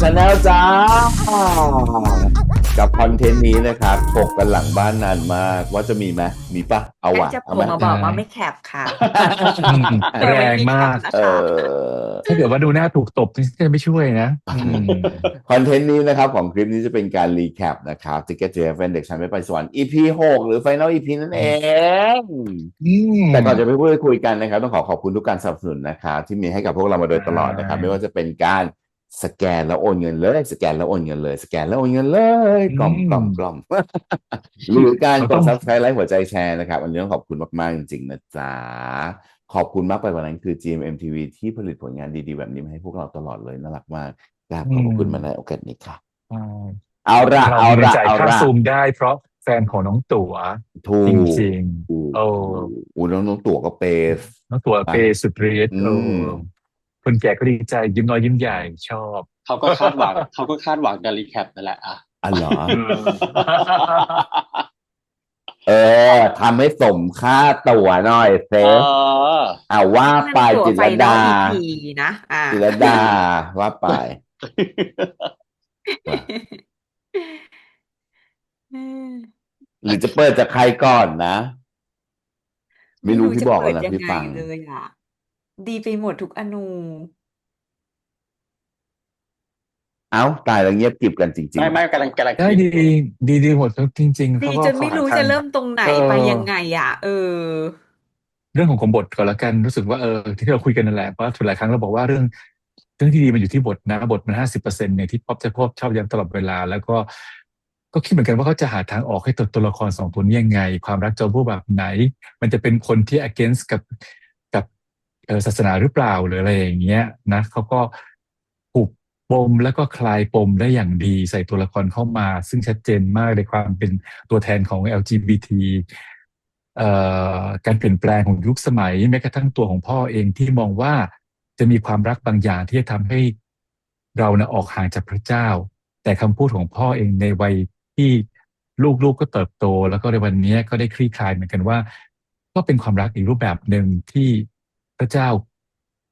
ชาแนลจ้ากับคอนเทนต์นี้นะครับถกกันหลังบ้านนานมากว่าจะมีไหมมีปะเอาใกล้วะจะโผเอาไหม ล่มาบใช่อกว่าไม่แคปค่ะ อืม ยัแรงไม่มีแคปงมากเอนะคะอ ถ้าเกิดว่าดูหน้าถูกตบนี่จะไม่ช่วยนะคอนเทนต์นี้นะครับของคลิปนี้จะเป็นการรีแคปนะครับ Ticket to Heaven เด็กชายไม่ไปสวรรค์ EP 6หรือ Final EP นั่นเองอืแต่ก่อนจะไปมพูดคุยกันนะครับต้องขอบคุณทุกการสนับสนุนนะครับที่มีให้กับพวกเรามาโดใช่ยตลอดนะครับไม่ว่าจะเป็นการสแกนแล้วโอนเงินเลยสแกนแล้วโอนเงินเลยสแกนแล้วโอนเงินเลยอืกล่อม ม หรือการกด เราต้อง Subscribe ไลค์หัวใจแชร์นะครับอันนี้ต้องขอบคุณมากๆจริงๆนะจ๊ะขอบคุณมากไปกว่านั้นคือ GMMTV ที่ผลิตผลงานดีๆแบบนี้มาให้พวกเราตลอดเลยน่ารักมากกราบอืขอบพระคุณมาในมโอกาสนี้ค่ะใช่เอาละเราเอามีเงินจ่ายค่าละเอาละซูมได้เพราะแฟนของน้องตั๋วถูจกริงถูๆโอ้กถูกอูน้องตั๋วก็เปย์น้องตั๋วปะเปย์สุดฤทอืธิ์โอ้มคนแก่ก็ดีใจยิ้มน้อยยิ้มใหญ่ชอบ เขาก็คาดหวังเขาก็คาดหวังกับรีแคปนั่นแหละอ่ะ อ๋อเหรอ เออ เออทำให้สมค่าตั๋วหน่อยเซเอฟอ เอาว่านั่ไปนตัวจิไฟรดานอลอีพีนะจิรดาว่าไปว่า อืมหรือจะเปิดจากใครก่อนนะไม่รู้ไม่รู้จะพี่บอกแล้วเปิดยังไงนะพี่ฟังเลยอ่ะดีไปหมดทุกอนูเอ้าตายแล้วเงียบกริบกันจริงไม่ๆเหรอไม่กำลังได้ดีคิดอยู่ดีหมดจริงๆดีเขาก็จนไม่รู้เขาหาทางจะเริ่มตรงไหนเออ ไปยังไงอ่ะเรื่องของบทก่อนละกันรู้สึกว่าที่เราคุยกันนั่นแหละเพราะว่าหลายครั้งเราบอกว่าเรื่องที่ดีมันอยู่ที่บทนะบทมัน50%เนี่ยที่ป๊อปจะพบชอบย้ำตลอดเวลาแล้วก็คิดเหมือนกันว่าเขาจะหาทางออกให้ตัวละครสองตัวนี้ยังไงความรักจะรูปแบบไหนมันจะเป็นคนที่ against กับศาสนาหรือเปล่าหรืออะไรอย่างเงี้ยนะเขาก็ผูกปมแล้วก็คลายปมได้อย่างดีใส่ตัวละครเข้ามาซึ่งชัดเจนมากในความเป็นตัวแทนของ LGBT เอ่การเปลี่ยนแปลงของยุคสมัยแม้กระทั่งตัวของพ่อเองที่มองว่าจะมีความรักบางอย่างที่จะทำให้เรานะออกห่างจากพระเจ้าแต่คำพูดของพ่อเองในวัยที่ลูกก็เติบโตแล้วก็ในวันนี้ก็ได้คลี่คลายเหมือนกันว่าก็เป็นความรักอีกรูปแบบหนึ่งที่พระเจ้า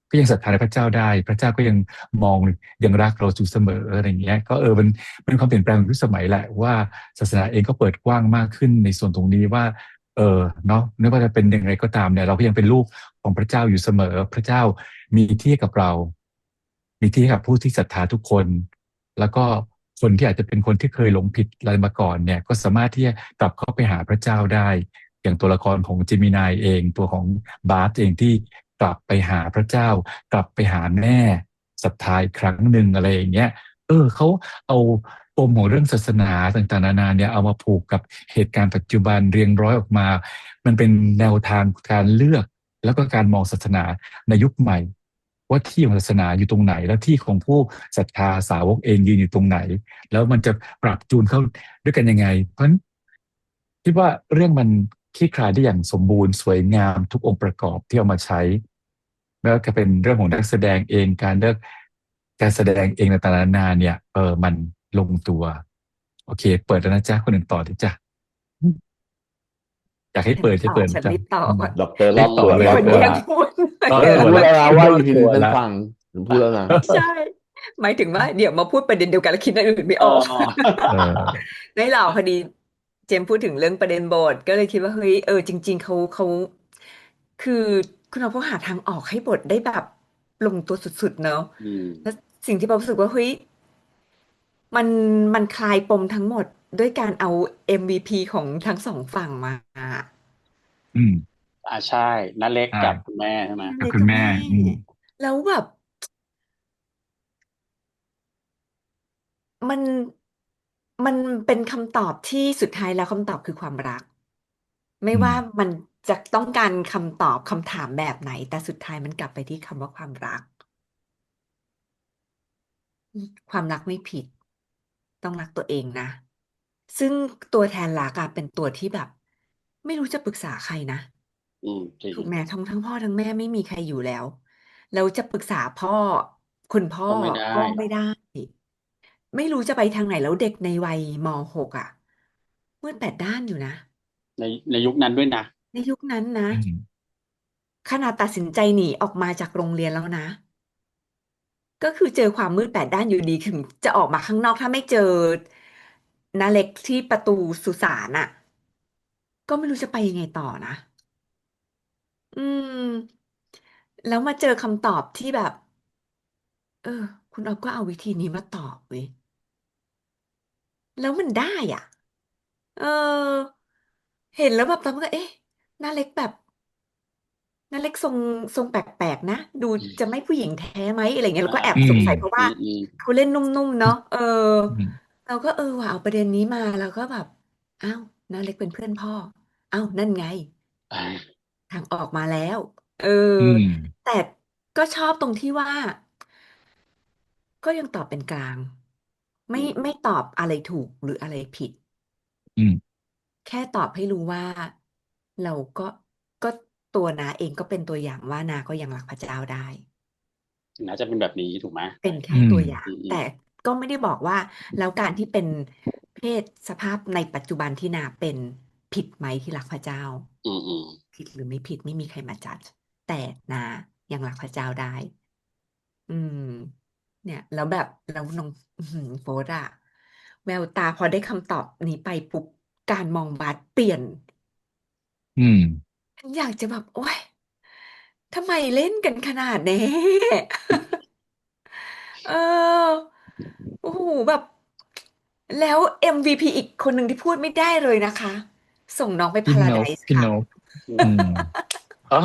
ก็ยังศรัทธาในพระเจ้าได้พระเจ้าก็ยังมองยังรักเราอยู่เสมออะไรอย่างเงี้ยก็มันเป็นความเปลี่ยนแปลงของยุคสมัยแหละว่าศาสนาเองก็เปิดกว้างมากขึ้นในส่วนตรงนี้ว่า เนาะไม่ว่าจะเป็นอย่างไรก็ตามเนี่ยเราก็ยังเป็นลูกของพระเจ้าอยู่เสมอพระเจ้ามีที่ให้กับเรา มีที่ให้กับผู้ที่ศรัทธาทุกคนแล้วก็คนที่อาจจะเป็นคนที่เคยหลงผิดอะไรมาก่อนเนี่ยก็สามารถที่จะกลับเข้าไปหาพระเจ้าได้อย่างตัวละครของเจมินายเองตัวของบาสเองที่กลับไปหาพระเจ้ากลับไปหาแม่ศรัทธาอีกครั้งหนึ่งอะไรอย่างเงี้ยเขาเอาปมของเรื่องศาสนาต่างๆนานาเนี่ยเอามาผูกกับเหตุการณ์ปัจจุบันเรียงร้อยออกมา มันเป็นแนวทางการเลือกแล้วก็การมองศาสนาในยุคใหม่ว่าที่ของศาสนาอยู่ตรงไหนแล้วที่ของผู้ศรัทธาสาวกเองยืนอยู่ตรงไหนแล้วมันจะปรับจูนเข้าด้วยกันยังไงเพราะฉะนั้นคิดว่าเรื่องมันคลี่คลายได้อย่างสมบูรณ์สวยงามทุกองค์ประกอบที่เอามาใช้ไม่ว่าจะเป็นเรื่องของนักแสดงเองการเลือกการแสดงเองต่างๆนานาเนี่ยมันลงตัวโอเคเปิดแล้วนะจ๊ะคนอื่นต่อที่จ้ะอยากให้ฉันเปิดจะต่อฉันเปิดจ้ะรีบต่ออืม ก่อนด็อกเตอร์รรีบต่ออบตัวเลยมีคนแย่งพูด รอดเออตัวละพูดแล้วนะว่า รอด EP ตัวนี้ฉันละ ฟังฉันพูดแล้วนะ ใช่หมายถึงว่าเดี๋ยวมาพูดประเด็นเดียวกันแล้วคิดอย่างอื่นไม่เอออก เออ ไม่หรอกพอดีเจมส์พูดถึงเรื่องประเด็นโบสถ์ก็เลยคิดว่าเฮ้ยจริงๆเขาคือคุณเอาพวกหาทางออกให้บทได้แบบลงตัวสุดๆเนาะอืมแล้วสิ่งที่เรารู้สึกว่าเฮ้ยมันมันคลายปมทั้งหมดด้วยการเอา MVP ของทั้งสองฝั่งมาอืมใช่น้าเล็กใช่กับคุณแม่ใช่ไหมกับคุณแม่เลยก็แม่อืมแล้วแบบมันมันเป็นคำตอบที่สุดท้ายแล้วคำตอบคือความรัก ไม่อืมว่ามันจะต้องการคำตอบคำถามแบบไหนแต่สุดท้ายมันกลับไปที่คำว่าความรักความรักไม่ผิดต้องรักตัวเองนะซึ่งตัวแทนรักอะเป็นตัวที่แบบไม่รู้จะปรึกษาใครนะจริงถูกไหมทั้งพ่อทั้งแม่ไม่มีใครอยู่แล้วแล้วจะปรึกษาพ่อคุณพ่อก็ไม่ได้ก็ไม่ได้ไม่รู้จะไปทางไหนแล้วเด็กในวัยม .6 อ่ะมืดแปดด้านอยู่นะในในยุคนั้นด้วยนะในยุคนั้นนะอืมขนาดตัดสินใจหนีออกมาจากโรงเรียนแล้วนะ ก็คือเจอความมืดแปดด้านอยู่ดีถึงจะออกมาข้างนอกถ้าไม่เจอนาเล็กที่ประตูสุสานอ่ะก็ไม่รู้จะไปยังไงต่อนะอืมแล้วมาเจอคำตอบที่แบบเออคุณอ๊อฟก็เอาวิธีนี้มาตอบเว้ยแล้วมันได้อ่ะเออเห็นแล้วแบบตอนนั้นก็เอ๊ะนาเล็กแบบนาเล็กทรงแปลกๆนะดูจะไม่ผู้หญิงแท้ไหมอะไรเงี้ยอ่าแล้วก็แอบอืมสงสัยเพราะว่าเขาเล่นนุ่มๆเนาะอืมเราก็ว่ะเอาประเด็นนี้มาแล้วก็แบบอ้าวนาเล็กเป็นเพื่อนพ่ออ้าวนั่นไง อ่าทางออกมาแล้วเอออืมแต่ก็ชอบตรงที่ว่าก็ยังตอบเป็นกลางไม่ตอบอะไรถูกหรืออะไรผิดอืมแค่ตอบให้รู้ว่าเราก็ตัวนาเองก็เป็นตัวอย่างว่านาก็ยังรักพระเจ้าได้ น่าจะเป็นแบบนี้ถูกไหมเป็นแค่อืมตัวอย่างแต่อืมอืมก็ไม่ได้บอกว่าแล้วการที่เป็นเพศสภาพในปัจจุบันที่นาเป็นผิดไหมที่รักพระเจ้าอืมอืมผิดหรือไม่ผิดไม่มีใครมาจัดแต่นายังรักพระเจ้าได้อืมเนี่ยแล้วแบบแล้วน้องโฟร์อะแววตาพอได้คำตอบนี้ไปปุ๊บการมองบาสเปลี่ยนอืมฉันอยากจะแบบโอ๊ยทำไมเล่นกันขนาดนี้ เออโอ้โหแบบแล้ว MVP อีกคนหนึ่งที่พูดไม่ได้เลยนะคะส่งน้องไปพาราไดพี่นกซ์ค่ะ พี่นกอืมอ๋อ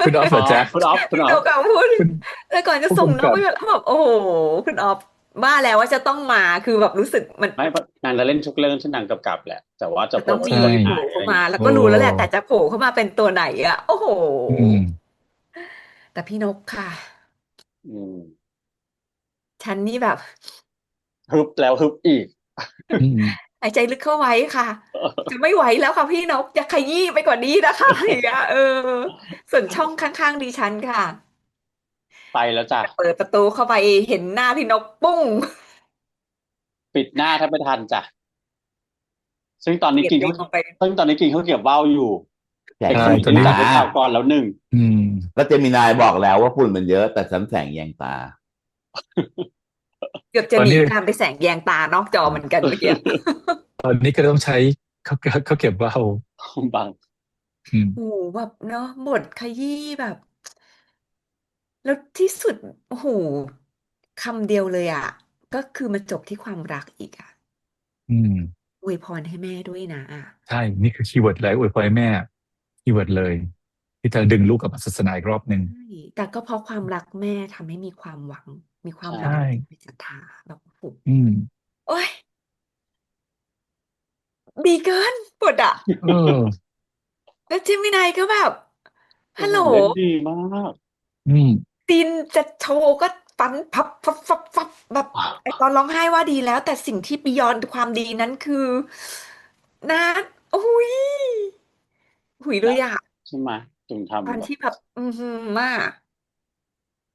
คุณออฟเหอ๋อรอจ๊ะคุณออฟคุณพี่ออฟนกเอาพูดคุณแล้วก่อนจะผู้ส่งกำกับน้องไปแบบโอ้โหคุณออฟบ้าแล้วว่าจะต้องมาคือแบบรู้สึกมันไม่เพราะนางจะเล่นทุกเรื่องที่นางกำกับแหละแต่ว่าจะมันต้องมีโผล่เป็นใช่ตัวไหนโผล่เข้ามาอะไรเงี้ยแล้วโอ้ก็รู้แล้วแหละแต่จะโผล่เข้ามาเป็นตัวไหนอ่ะโอ้โหอืมแต่พี่นกค่ะอืมฉันนี่แบบ ฮึบแล้วฮึบอีก อืม หายใจลึกเข้าไว้ค่ะจะไม่ไหวแล้วค่ะพี่นกจะขยี้ไปกว่านี้นะคะอย่างเงี้ยส่วนช่องข้างๆดิฉันค่ะไปแล้วจ้ะเปิดประตูเข้าไปเห็นหน้าพี่นกปุ้งปิดหน้าแทบไม่ทันจ้ะซึ่งตอนเกลียดนี้กินเขาตัวเองลงไปซึ่งตอนนี้กินเขาวเกรี๊ยวว่าวอยู่แสงเด็กใช่คนตอนนี้นี้จับแยงตาได้ข่าวก่อนแล้วหนึ่ง อืมแล้วเจมินายบอกแล้วว่าฝุ่นมันเยอะแต่ฉันแสงแยงตา เกือบจะหนีตอนนี้ตามไปแสงแยงตานอกจอเหมือนกันเมื่อกี้ ตอนนี้ก็ต้องใช้เขาเก็บว่าวบาง อืมโอ้โหแบบเนาะบทขยี้แบบแล้วที่สุดโอ้โหคำเดียวเลยอ่ะก็คือมาจบที่ความรักอีกอ่ะอืมอวยพรให้แม่ด้วยนะอ่ะ ใช่นี่คือคีย์เวิร์ดเลยอวยพรให้แม่คีย์เวิร์ดเลยที่จะดึงลูกกลับมาศาสนาอีกรอบหนึ่งใช่แต่ก็เพราะความรักแม่ทำให้มีความหวัง มีความใช่หวังใช่มีศรัทธาแบบโอ้โหอืมโอ้ยดีเกินปวดอะเออแล้วเจมินายก็แบบโอ้โหฮัลโหลเล่นดีมากอืมซีนจะโชว์ก็ฟันพับแบบไอตอนร้องไห้ว่าดีแล้ว แต่สิ่งที่บียอนความดีนั้นคือนะโอ้ยหุยเลยนะอะใช่ไหมจึงทำแบบตอนที่แบบมาก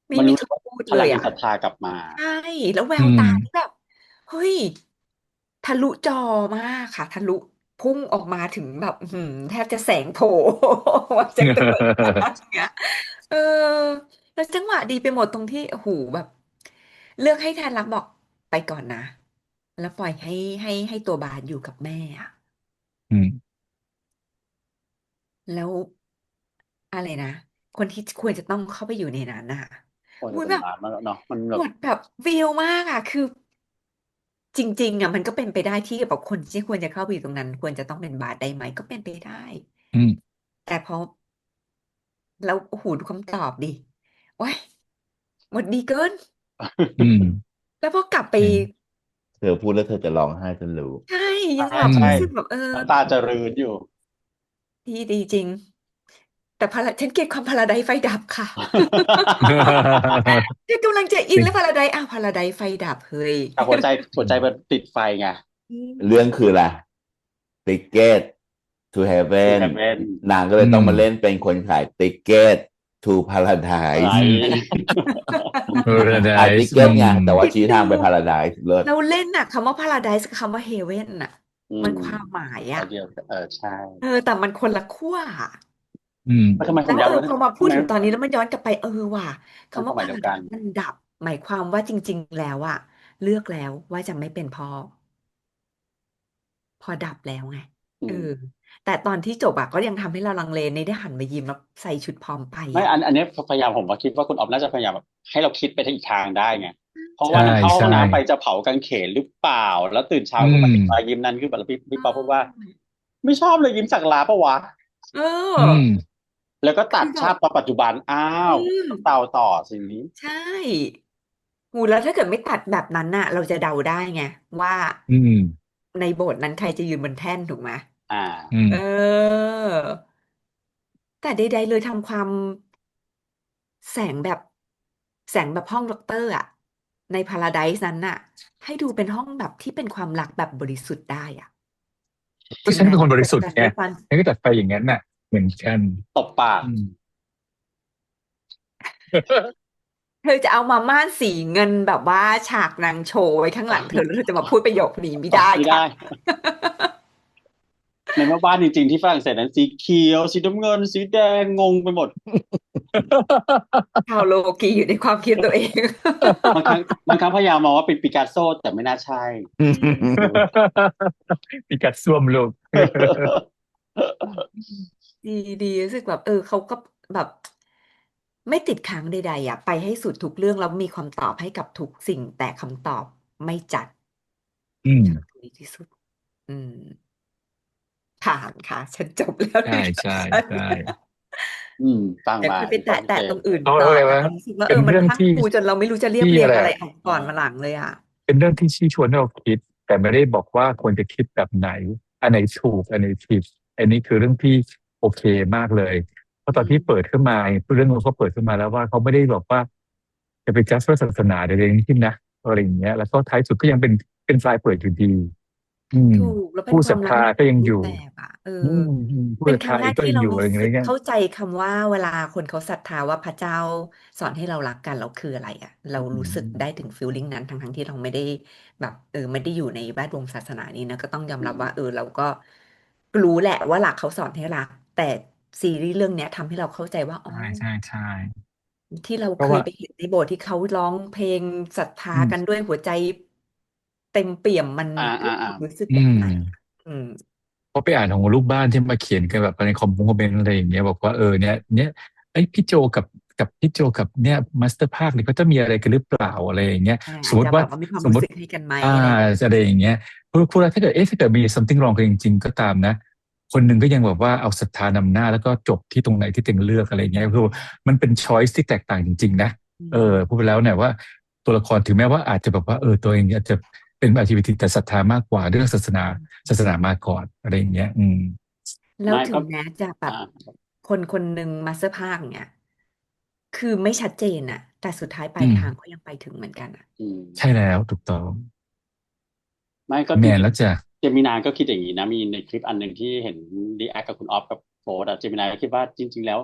ไม่มันรู้เลยมีคำพูดเลยอะ ว่าพลังแห่งศรัทธากลับมาใช่แล้วแวอืมวตาที่แบบเฮ้ยทะลุจอมากค่ะทะลุพุ่งออกมาถึงแบบแทบจะแสงโผล่มาจากดวงตาอย่างเงี้ยเออแล้วจังหวะดีไปหมดตรงที่โอ้โหแบบเลือกให้แทนรักบอกไปก่อนนะแล้วปล่อยให้ตัวบาสอยู่กับแม่อะอืมแล้วอะไรนะคนที่ควรจะต้องเข้าไปอยู่ในนั้นน่ะโอ้ยอุ้ยแบบเป็นบาสมากเนาะมันแบบบทแบบวิวมากอ่ะคือ จริงๆอ่ะมันก็เป็นไปได้ที่แบบคนที่ควรจะเข้าไปอยู่ตรงนั้นควรจะต้องเป็นบาสได้ไหมก็เป็นไปได้อืมแต่พอแล้วโอ้โหดูคำตอบดิโอ้ยหมดดีเกินอืมแล้วพอกลับไปใช่เธอพูดแล้วเธอจะร้องไห้ฉันรู้ ใช่ยังแบใช่ใช่บรู้สึกแบบน้ำตาจะรืนอยู่ ดีจริงแต่ฉันเกลียดความพาราไดซ์ไฟดับค่ะฉันกำลังจะอินแล้วพาราไดซ์พาราไดซ์ไฟดับเฮ้ยแต่หัวใจมันติดไฟไง อืเรื่องคือมอะไร Ticket to ทู Heaven เฮเว่นนางก็เลอืมยต้องมาเล่นเป็นคนขาย Ticket to อะไร Paradise อืม ขาย Paradise อื Ticket ไงมแต่ว่าคิดดูชี้ทางไป Paradise เลิศเราเล่นน่ะคำว่าพาราไดซ์กับคำว่าเฮเว่นน่ะอืมมันความหมายอ่ะ อันเดียวใช่แต่มันคนละขั้วอะอืมแล้วทำไมผแล้วมอยากรู้พอมาพูทำไมดถึงตอนนี้แล้วมันย้อนกลับไปว่ะมันคำควาว่าพาราไดมหมายเดียวกันซ์มันดับ หมายความว่าจริงๆแล้วอะเลือกแล้วว่าจะไม่เป็นพ่อพอดับแล้วไงอืม แต่ตอนที่จบอะก็ยังทำให้เราลังเลในได้หันมายิ้มแล้วใส่ชุดพร้อมไปไม่อะอันนี้พยายามผมว่าคิดว่าคุณออฟน่าจะพยายามแบบให้เราคิดไปทางอีกทางได้ไงเพราะใช่ว่านั้นเข้าห้องใช่น้ำไปจะเผากางเขนหรือเปล่าแล้วตื่นเช้าอืขึ้นมามเห็นรอยยิ้มนั้นขึ้นมาแล้วพี่ใช่ปอพูดว่าไม่ชอบเลยยิ้มจากลาปะวะเอืมออแล้วก็ตัดคือแบบภาพมาปัจจุบันอ้าอืวมต้องเดาต่อสิ่งนี้ใช่แล้วถ้าเกิดไม่ตัดแบบนั้นน่ะเราจะเดาได้ไงว่าอืมในโบสถ์นั้นใครจะยืนบนแท่นถูกไหมอ่าอืมเออแต่ใดๆเลยทำความแสงแบบแสงแบบห้องด็อกเตอร์อะในพาราไดซ์นั้นน่ะให้ดูเป็นห้องแบบที่เป็นความรักแบบบริสุทธิ์ได้อะถึงก็ฉันเป็นคนแม้จะคบบริสุทธิ์ไงกันด้วยกัน ฉันก็ตัดไปอย่างนั้นน่ะเหมือนกันตบปากอืม เธอจะเอามาม่านสีเงินแบบว่าฉากนางโชว์ไว้ข้างหลังเธอแล้วเธอจะมาพูดประโยคนี้ไม่ได้ค่ะ ไม่ได้ในเมื่อบ้านจริงๆที่ฝรั่งเศสนั้นสีเขียวสีน้ำเงินสีแดงงงไปหมด ชาวโลกีอยู่ในความคิดตัวเอง บางครั้งพยายามมองว่าเป็นปิกัสโซแต่ไม่น่าใช่ มีกัดซ่วมลูก ดีดีรู้สึกแบบเขาก็แบบไม่ติดค้างใดๆอ่ะไปให้สุดทุกเรื่องแล้วมีคำตอบให้กับทุกสิ่งแต่คำตอบไม่จัดอืมชอบตรงนี้ที่สุดอืมผ่านค่ะฉันจบแล้วใช่ในใช่ฉัน ใช่ ตั้งเดี๋ยวมาค่อยไปคุณป๊อปแตะพี่เจมส์ตรงอื่นเอาต่ออะไรวะแต่เรารู้สึกว่าเป็นมันพรั่งเรื่องที่พรูจนเราไม่รู้จะเรียบที่อะไรเรียงอะไรออกก่อนอ่ามาหลังเลยอ่ะเป็นเรื่องที่ชี้ชวนให้เราคิดแต่ไม่ได้บอกว่าควรจะคิดแบบไหนอันไหนถูกอันไหนผิดอันนี้คือเรื่องที่โอเคมากเลยเพราะตอนที่อืมเปิดขึ้นมาเรื่องมันก็เปิดขึ้นมาแล้วว่าเขาไม่ได้บอกว่าจะไปจัดว่าศาสนาใดๆทั้งสิ้นนะอะไรอย่างเงี้ยแล้วก็ท้ายสุดก็ยังเป็นปลายเปิดอยู่ดีอืมถูกแล้วเป็นผู้ความรักในศรัทธาก็ยังอยู่รูปแบบอ่ะผู้เป็นศรัทธาเองก็ครั้งแรกที่ยังอยู่อะไรเรารู้สึอย่างเงี้ยกเข้าใจคำว่าเวลาคนเขาศรัทธาว่าพระเจ้าสอนให้เรารักกันเราคืออะไรอ่ะเราอืรู้สึกได้มถึงฟีลลิ่งนั้นทั้งที่เราไม่ได้แบบไม่ได้อยู่ในแวดวงศาสนานี้นะก็ต้องยอมอืรับว่ามเราก็รู้แหละว่าหลักเขาสอนให้รักแต่ซีรีส์เรื่องเนี้ยทำให้เราเข้าใจว่าอ๋อ ใช่ใช่ใช่ที่เราเพราะว่าเคยไปเห็นในโบสถ์ที่เขาร้องเพลงศรัทธาอืมกันด้วยหัวใจเต็มเปี่ยมมันอ่าให้อ่าอ่าความรู้สึกอืแบบไหนม อะพอไปอ่านของลูกบ้านที่มาเขียนกันแบบในคอมเมนต์อะไรอย่างเงี้ยบอกว่าเนี่ยไอ้พี่โจกับพี่โจกับเนี่ยมาสเตอร์ภาคเนี่ยเขาจะมีอะไรกันหรือเปล่าอะไรอย่างเงี้ยสอาจจะแบมมติว่าบว่ามีความสมมติรู้สึกให้กันไหมอ่าอะไรอย่างเงี้ยอะไรอย่างเงี้ยพูดแล้วถ้าเกิดมี something wrong กันจริงๆก็ตามนะคนหนึ่งก็ยังแบบว่าเอาศรัทธานำหน้าแล้วก็จบที่ตรงไหนที่เต็งเลือกอะไรอย่างเงี้ยคือมันเป็น choice ที่แตกต่างจริงๆนะอืพูดไปมแล้วเนี่ยว่าตัวละครถึงแม้ว่าอาจจะแบบว่าตัวเองอาจจะเป็น LGBT แต่ศรัทธามากกว่าเรื่องศาสนามาก่อนอะไรอย่างเงี้ยแล้วไม่ก็ถึงแม้จะแบบอ่าคนคนหนึ่งมาสเตอร์ภาคเนี่ยคือไม่ชัดเจนอะแต่สุดท้ายปลายอืมทางก็ยังไปถึงเหมือนกันอะอืมใช่แล้วถูกต้องไม่ก็แมจริงนแล้วจ้ะๆเจมินายก็คิดอย่างนี้นะมีในคลิปอันหนึ่งที่เห็นดีแอคกับคุณออฟกับโฟร์อะเจมินายก็คิดว่าจริงๆแล้ว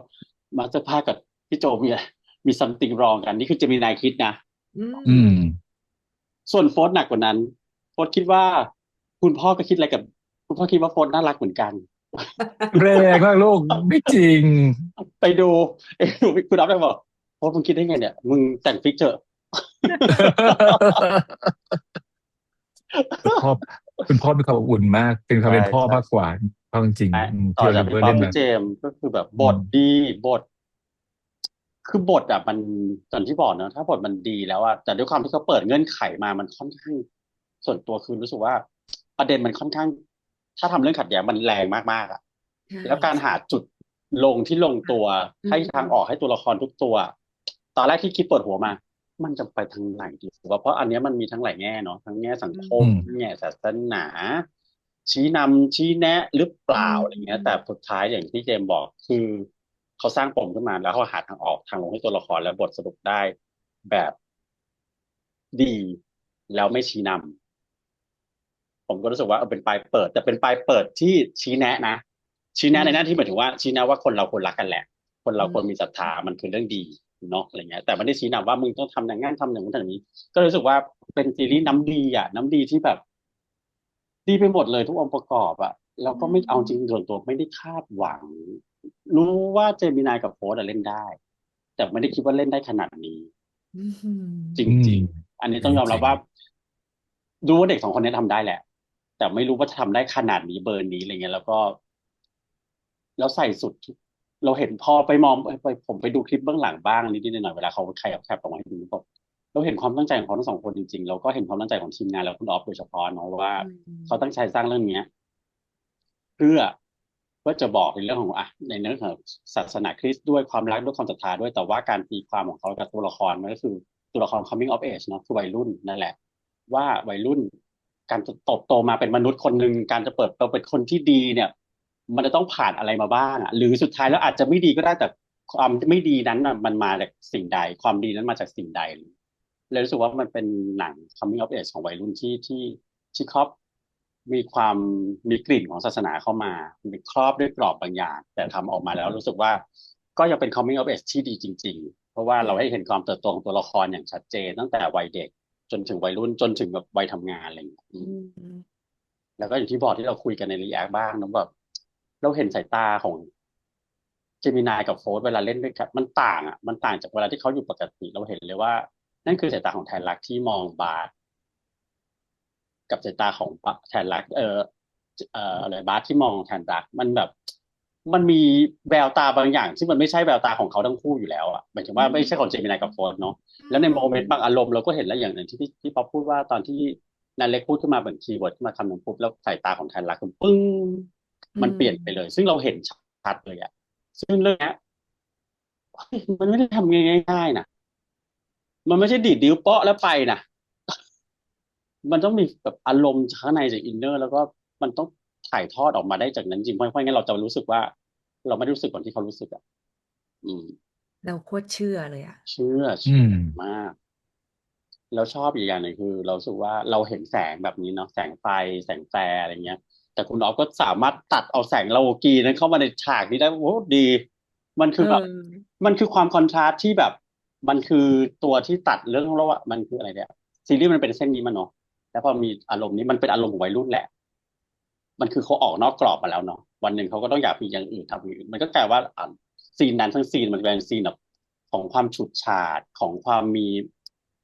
มาสเตอร์ภาคกับพี่โจมี something wrong กันนี่คือเจมินายคิดนะอือืม ม ส่วนโฟร์หนักกว่านั้นโฟร์คิดว่าคุณพ่อก็คิดอะไรกับคุณพ่อคิดว่าโฟร์น่ารักเหมือนกัน แรงมากลูกไม่จริง ไปดูคุณอ๊อฟเลยบอกโอ้มึงคิดได้ไงเนี่ยมึงแต่งฟิกเจอร์ คุณพ่อคุณพ่อมีความอบอุ่นมากเป็นความใช่เป็นพ่อใช่มากกว่าพ่อจริงใช่ๆที่โอลิต่อจากพี่ป๊อปเวอร์เล่นมาพี่เจมส์ก็คือแบบบอืมทดีบทคือบทอ่ะมันอย่างที่บอกเนอะถ้าบทมันดีแล้วอ่ะแต่ด้วยความที่เขาเปิดเงื่อนไขมามันค่อนข้างส่วนตัวคือรู้สึกว่าประเด็นมันค่อนข้างถ้าทำเรื่องขัดแย้งมันแรงมากๆอ่ะใช่แล้วการใช่หาจุดลงที่ลงตัวอืให้ทางออกมให้ตัวละครทุกตัวตอนแรกที่คิดเปิดหัวมา มันจะไปทางไหนดีว่าเพราะอันเนี้ยมันมีทั้งหลายแง่เนาะทั้งแง่สังอืคมอืมแง่ศาสนาชี้นำชี้แนะหรือเปมล่าอะไรเงี้ยแต่สุดท้ายอย่างที่เจมส์บอกคือเขาสร้างปมขึ้นมาแล้วเขาหาทางออกทางลงให้ตัวละครและบทสรุปได้แบบดีแล้วไม่ชี้นำผมก็รู้สึกว่าเป็นปลายเปิดแต่เป็นปลายเปิดที่ชี้แนะนะชี้อืแนะในหน้าที่หมมายถึงว่าชี้แนะว่าคนเราควรรักกันแหละคนอืเราควรมีศรัทมธามันคือเรื่องดีเนาะอะไรเงี้ยแต่ไม่ได้ชี้นำว่ามึงต้องทำอย่างนั้นทำอย่างนู้นทำอย่างนี้ ก็รู้สึกว่าเป็นซีรีส์น้ำดีอ่ะน้ำดีที่แบบดีไปหมดเลยทุกองค์ประกอบอ่ะแล้วอืก็ไม่เอาจริงม ส่วนตัวไม่ได้คาดหวังรู้ว่าเจมินายกับโฟร์เล่นได้แต่ไม่ได้คิดว่าเล่นได้ขนาดนี้ อือหืจ อ อื ริ ม ง ๆ อันนี้ อั ต้ น อง นี้ ยอม จ รั ริ บ ง ว่า รู้ว่าเด็ก 2 คนนี้ทำได้แหละ แต่ไม่รู้ว่าจะทำได้ขนาดนี้ เบอร์นี้ อะไรเงี้ย แล้วก็ แล้วใส่สุด เราเห็นพอไปมอง ผมไปดูคลิปเบื้องหลังบ้างนิด ๆ หน่อย ๆ เวลาเขาใครเอาแคปออกมาให้ดูแบบเราเห็นความตั้งใจของเขาทั้ง 2 คนจริง ๆ แล้วก็เห็นความตั้งใจของทีมงานและคุณอ๊อฟโดยเฉพาะเนาะว่า อืม เขาตั้งใจสร้างเรื่องเนี้ย เพื่อจะบอกในเรื่องของในเรื่องของศาสนาคริสต์ด้วยความรักด้วยความศรัทธาด้วย แต่ว่าการตีความของเขากับตัวละครมันก็คือตัวละคร coming of age เนาะคือวัยรุ่นนั่นแหละ ว่าวัยรุ่นการจะเติบโตมาเป็นมนุษย์คนหนึ่งการจะเติบโตเป็นคนที่ดีเนี่ย มันจะต้องผ่านอะไรมาบ้างหรือสุดท้ายแล้วอาจจะไม่ดีก็ได้แต่ความไม่ดีนั้นมันมาจากสิ่งใด ความดีนั้นมาจากสิ่งใดเลยรู้สึกว่ามันเป็นหนัง coming of age ของวัยรุ่นที่ครอบมีความมีกลิ่นของศาสนาเข้ามามีครอบด้วยกรอบบางอย่าง แต่ทำออกมาแล้วรู้สึกว่าก็ยังเป็น coming of age ที่ดีจริง ๆ เพราะว่าเราให้เห็นความเติบโตของตัวละครอย่างชัดเจนตั้งแต่วัยเด็กจนถึงวัยรุ่นจนถึงแบบวัยทำงานอะไรอย่างเงี้ยแล้วก็อย่างที่บอกที่เราคุยกันในรีแอคบ้างนะแบบเราเห็นสายตาของเจมินายกับโฟร์ธเวลาเล่นด้วยกันมันต่างจากเวลาที่เขาอยู่ปกติเราเห็นเลยว่า นั่นคือสายตาของแทนลักที่มองบาสกับสายตาของแทนลักอะไรบาสที่มองแทนลักมันแบบ มันมีแววตาบางอย่าง ซึ่งมันไม่ใช่แววตาของเขาทั้งคู่อยู่แล้วหมายถึงว่าไม่ใช่ของเจมินายกับโฟร์ธเนาะแล้วในโมเมนต์บางอารมณ์เราก็เห็นแล้วอย่างหนึ่งที่ป๊อปพูดว่าตอนที่นันเล็กพูดขึ้นมาเหมือนคีย์เวิร์ดขึ้นมาคำหนึ่งปุ๊บแล้วสายตาของแทนลักมันปึ้งมันเปลี่ยนไปเลย ซึ่งเราเห็นชัดเลยอะซึ่งเรื่องนี้มันไม่ได้ทำง่ายๆนะมันไม่ใช่ดีดดิ้วเปาะแล้วไปนะมันต้องมีแบบอารมณ์ข้างในจากอินเนอร์แล้วก็มันต้องถ่ายทอดออกมาได้จากนั้นจริงเพราะงั้นเราจะรู้สึกว่า เราไม่รู้สึกเหมือนที่เขารู้สึกอ่ะเราโคตรเชื่อเลยอ่ะเชื่อมากแล้วชอบอีกอย่างหนึ่งคือ เราสึกว่าเราเห็นแสงแบบนี้เนาะแสงไฟแสงแฟร์อะไรเงี้ย แต่คุณอ๊อฟก็สามารถตัดเอาแสงลาโอกีนั้นเข้ามาในฉากนี้ได้โอ้ดี มันคือแบบมันคือความคอนทราสต์ที่แบบ มันคือตัวที่ตัดเรื่องแล้วว่ามันคืออะไรเนี่ยซีรีส์มันเป็นเส้นนี้มันเนาะแล้วพอมีอารมณ์นี้มันเป็นอารมณ์ของวัยรุ่นแหละ มันคือเขาออกนอกกรอบมาแล้วเนาะวันหนึ่งเขาก็ต้องอยากมีอย่างอื่นทำอย่างอื่นมันก็กลายว่าซีนนั้นทั้งซีนมันเป็นซีนแบบของความฉูดฉาดของความ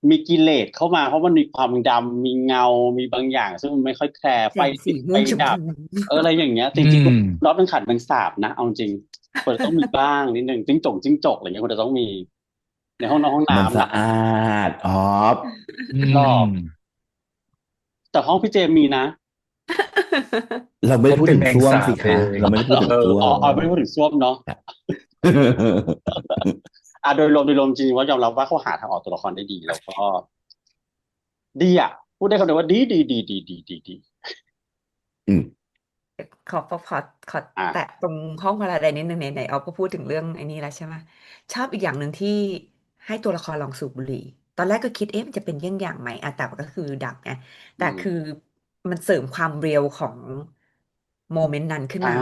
มีกิเลสเข้ามาเพราะมันมีความดำมีเงา มีบางอย่าง ซึ่งมันไม่ค่อยแคร์ไฟติดไฟดับอะไรอย่างเงี้ยจริงๆรอบนึงขัดมันสาบนะเอาจริงควรจะต้องมีบ้างนิดนึงจิ้งจกอะไรเงี้ยควรจะต้องมี ในห้องน้ำ มันสะอาดอ๋อรอบแต่ห้องพี่เจมมีนะ เราไม่พูดถึงส้วมสิคะเราไม่ได้พูดถึงส้วมไม่พูดถึงส้วมเนาะโดยรวมจริงๆว่ายอมรับว่าเขาหาทางออกตัวละครได้ดีแล้วก็ดีอ่ะพูดได้คำเดียวว่าดีขอแตะตรงห้องพาราไดซ์นิดนึงไหนเอาก็พูดถึงเรื่องไอ้นี้แล้วใช่ไหมชอบอีกอย่างหนึ่งที่ให้ตัวละครลองสูบบุหรี่ตอนแรกก็คิดมันจะเป็นเยี่ยงอย่างไหมแต่ก็คือดับไงแต่คือมันเสริมความเรียวของโมเมนต์นั้นขึ้นมา